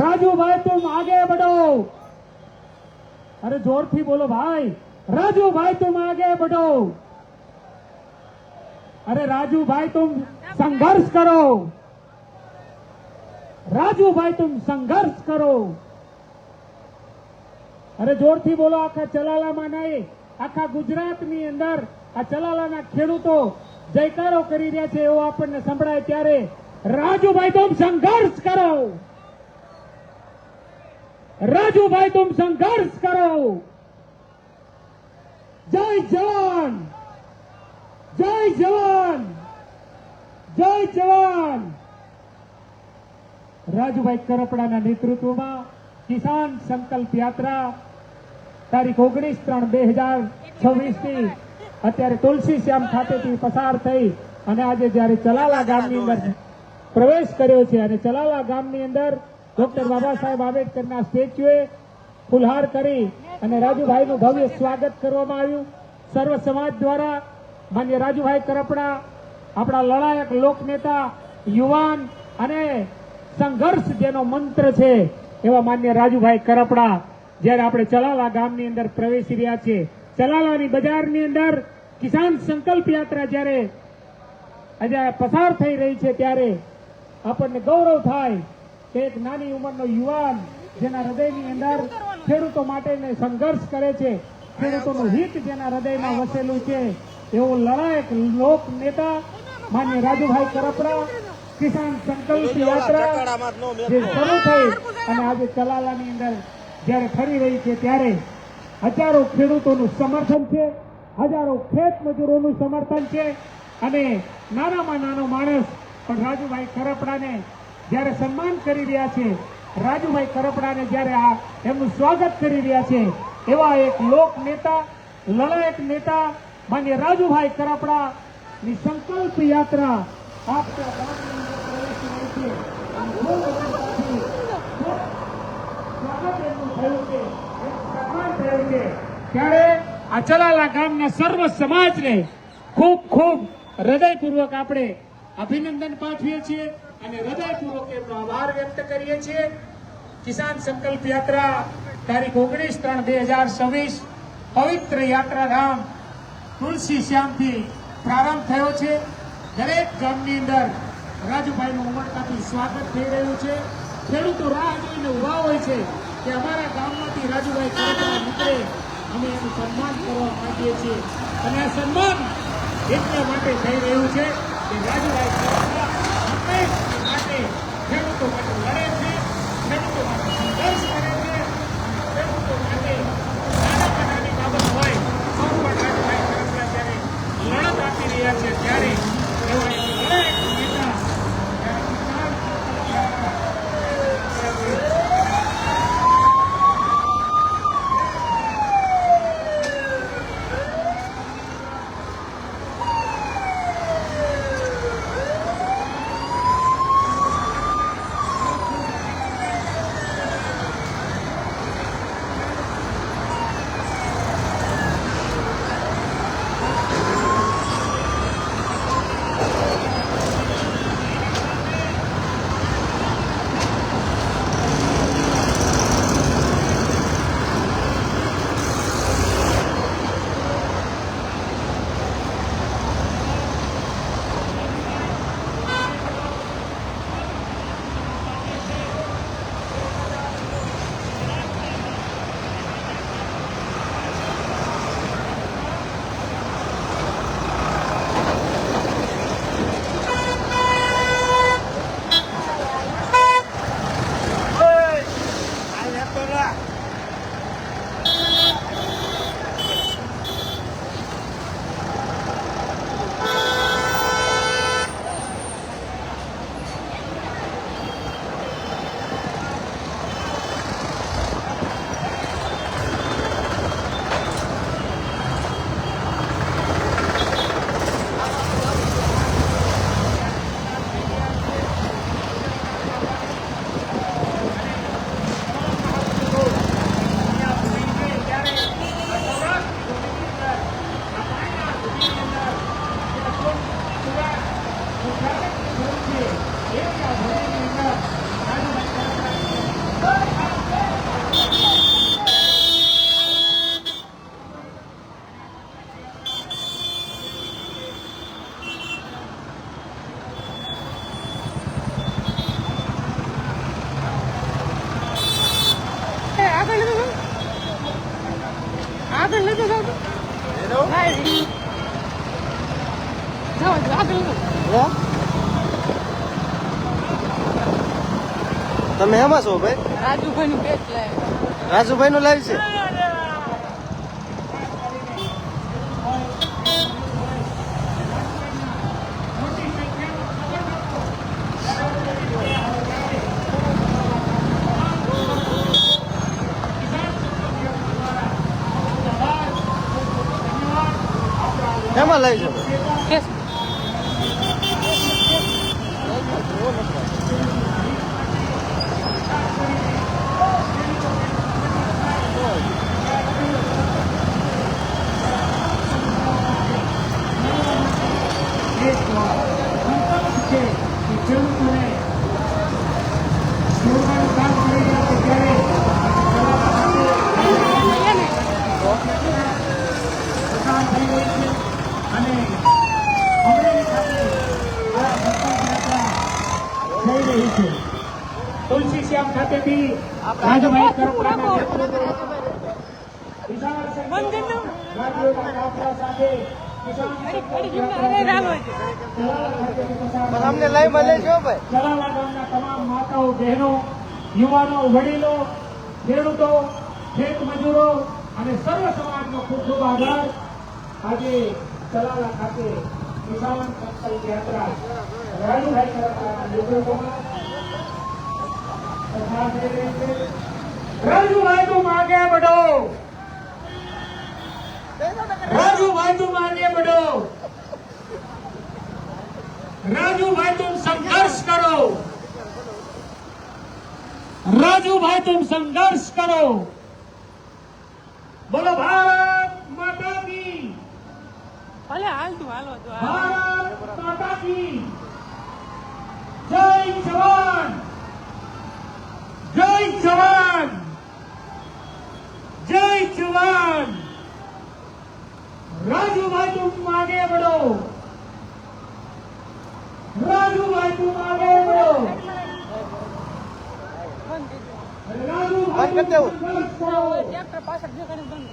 રાજુભાઈ तुम आगे बढ़ो. અરે જોરથી બોલો ભાઈ, રાજુભાઈ तुम आगे बढ़ो. अरे राजूभाई तुम संघर्ष करो, राजूभाई तुम संघर्ष करो. अरे जोरથી બોલો. આખા ચલાલામાં નહીં, આખા ગુજરાતની અંદર આ ચલાલાના ખેડૂતો જયકારો કરી રહ્યા છે એવો આપણને સંભળાય ત્યારે રાજુભાઈ तुम संघर्ष करो, રાજુભાઈ तुम संघर्ष करो. जय जवान, जय जवान, जय जवान. રાજુભાઈ કરપડાના નેતૃત્વમાં કિસાન સંકલ્પ યાત્રા તારીખ 19/3/2006 26 અત્યારે તુલસી શ્યામ ખાતેથી પસાર થઈ અને આજે જ્યારે ચલાલા ગામની અંદર પ્રવેશ કર્યો છે અને ચલાલા ગામની અંદર ડોક્ટર બાબા સાહેબ આંબેડકરના સ્ટેચ્યુએ ફુલહાર કરી અને રાજુભાઈનું ભવ્ય સ્વાગત કરવામાં આવ્યું. સર્વ સમાજ દ્વારા માન્ય રાજુભાઈ કરપડા આપણા લડાયક લોકનેતા, યુવાન અને સંઘર્ષ જેનો મંત્ર છે એવા માન્ય રાજુભાઈ કરપડા જ્યારે આપણે ચલાલા ગામની અંદર પ્રવેશી રહ્યા છે, ચલાલાની બજારની અંદર કિસાન સંકલ્પ યાત્રા જ્યારે આજે પસાર થઈ રહી છે ત્યારે આપણને ગૌરવ થાય કે એક નાની ઉંમરનો યુવાન જેના હૃદયની અંદર ખેડૂતો માટે સંઘર્ષ કરે છે, ખેડૂતોનું હિત જેના હૃદયમાં વસેલું છે, એવો લડાયક લોક નેતા માન્ય રાજુભાઈ કરપડા કિસાન સંકલ્પ યાત્રા જે શરૂ થઈ અને આજે ચલાલાની અંદર જ્યારે ફરી રહી છે ત્યારે હજારો ખેડૂતોનું સમર્થન છે, હજારો ખેત મજૂરોનું સમર્થન છે અને નાનામાં નાનો માણસ પણ રાજુભાઈ કરપડાને જ્યારે સન્માન કરી રહ્યા છે, રાજુભાઈ કરપડાને જ્યારે આ એમનું સ્વાગત કરી રહ્યા છે, એવા એક લોક નેતા, લડાયક નેતા માન્ય રાજુભાઈ કરપડાની સંકલ્પ યાત્રા આપણા ગામની અંદર પ્રવેશી રહી છે. સ્વાગત એમનું થયું છે, સન્માન થયું છે ત્યારે આ ચલાલા ગામના સર્વ સમાજને ખૂબ ખૂબ હૃદયપૂર્વક આપણે અભિનંદન પાઠવીએ છીએ અને હૃદયપૂર્વક એમનો આભાર વ્યક્ત કરીએ છીએ. કિસાન સંકલ્પ યાત્રા તારીખ 19/3/2026 પવિત્ર યાત્રાધામ તુલસી શ્યામથી પ્રારંભ થયો છે. દરેક ગામની અંદર રાજુભાઈનું ઉમળકાથી સ્વાગત થઈ રહ્યું છે. ખેડૂતો રાહ જોઈને ઉભા હોય છે કે અમારા ગામમાંથી રાજુભાઈ કરપડા નીકળે, અમે એનું સન્માન કરવા માંગીએ છીએ અને આ સન્માન એટલા માટે થઈ રહ્યું છે કે રાજુભાઈ કરપડા હંમેશ માટે ખેડૂતો માટે લડે છે, ખેડૂતો માટે સંઘર્ષ કરે છે, ખેડૂતો માટે નાનામાં નાની બાબત હોય તો પણ રાજુભાઈ કરપડા જ્યારે લડત આપી રહ્યા છે ત્યારે એવા એક લડાયક નેતા આગળ લેતો જાવ આગળ તમે એમાં છો ભાઈ? રાજુભાઈ નું પેટ લાવે, રાજુભાઈ નું લાવી છે. શેમાં લાવી છે કેસ તુલસી શ્યામ ખાતેથી રાજુભાઈ કરપડાના વિશાળ સંખ્યામાં રાજુભાઈ કાફલા સાથે કિસાન પણ અમને લાઈવમાં લેજો ભાઈ ચલાલા ગામના તમામ માતાઓ બહેનો યુવાનો વડીલો ખેડૂતો ખેત મજૂરો અને સર્વ સમાજનો ખૂબ ખૂબ આભાર. આજે ચલાલા ખાતે કિસાન સંકલ્પ યાત્રા રાજુભાઈ કરપડાના નેતૃત્વમાં तथा दे रहे थे. राजू भाई तुम आगे बढ़ो, राजू भाई तुम आगे बढ़ो, राजू भाई तुम संघर्ष करो, राजू भाई तुम संघर्ष करो. बोलो भारत माता की, ભલે હાલ તું હાલો તો भारत माता की जय जवान, जय जवान, जय जवान. राजू भाई तुम आगे बढ़ो, राजू भाई तुम आगे बढ़ो, राजू भाई બંધ કરી દેવું. संघर्ष करो. ટ્રેક્ટર પાછળ દેખાડે બંધ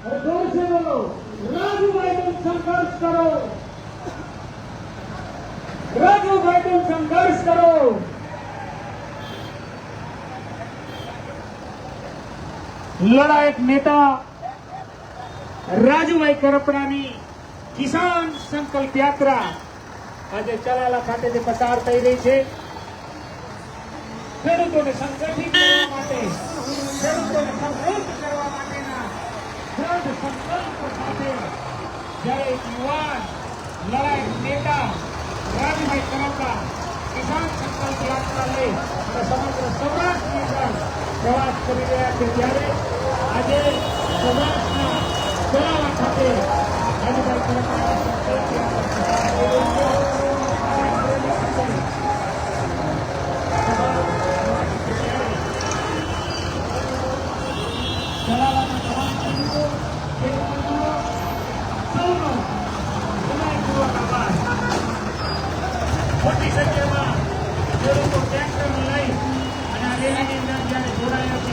अरे जोर से बोलो, राजू भाई तुम संघर्ष करो, राजू भाई तुम संघर्ष करो. લડાયક નેતા રાજુભાઈ કરપડાની કિસાન સંકલ્પ યાત્રા આજે ચલાલા ખાતેથી પસાર થઈ રહી છે. ખેડૂતોને સંગઠિત કરવા માટે, ખેડૂતોને સમૃદ્ધ કરવા માટેના દ્રઢ સંકલ્પ સાથે જ્યારે એક યુવાન લડાયક નેતા રાજુભાઈ કરપડા કિસાન સંકલ્પ યાત્રા લઈ અને સમગ્ર સૌરાષ્ટ્રની અંદર પ્રવાસ કરી રહ્યા છે ત્યારે આજે સૌરાષ્ટ્રના ચલાલા ખાતે રાજુભાઈ કરપડાના સંકલ્પ યાત્રા પસાર થઈ રહી છે. ચલાલાના તમામ ખેડૂતો, ખેડૂતો સૌનો હૃદયપૂર્વક આભાર. મોટી સંખ્યામાં ખેડૂતો ટ્રેક્ટર લઈ અને આ રેલીની અંદર જ્યારે જોડાયા છે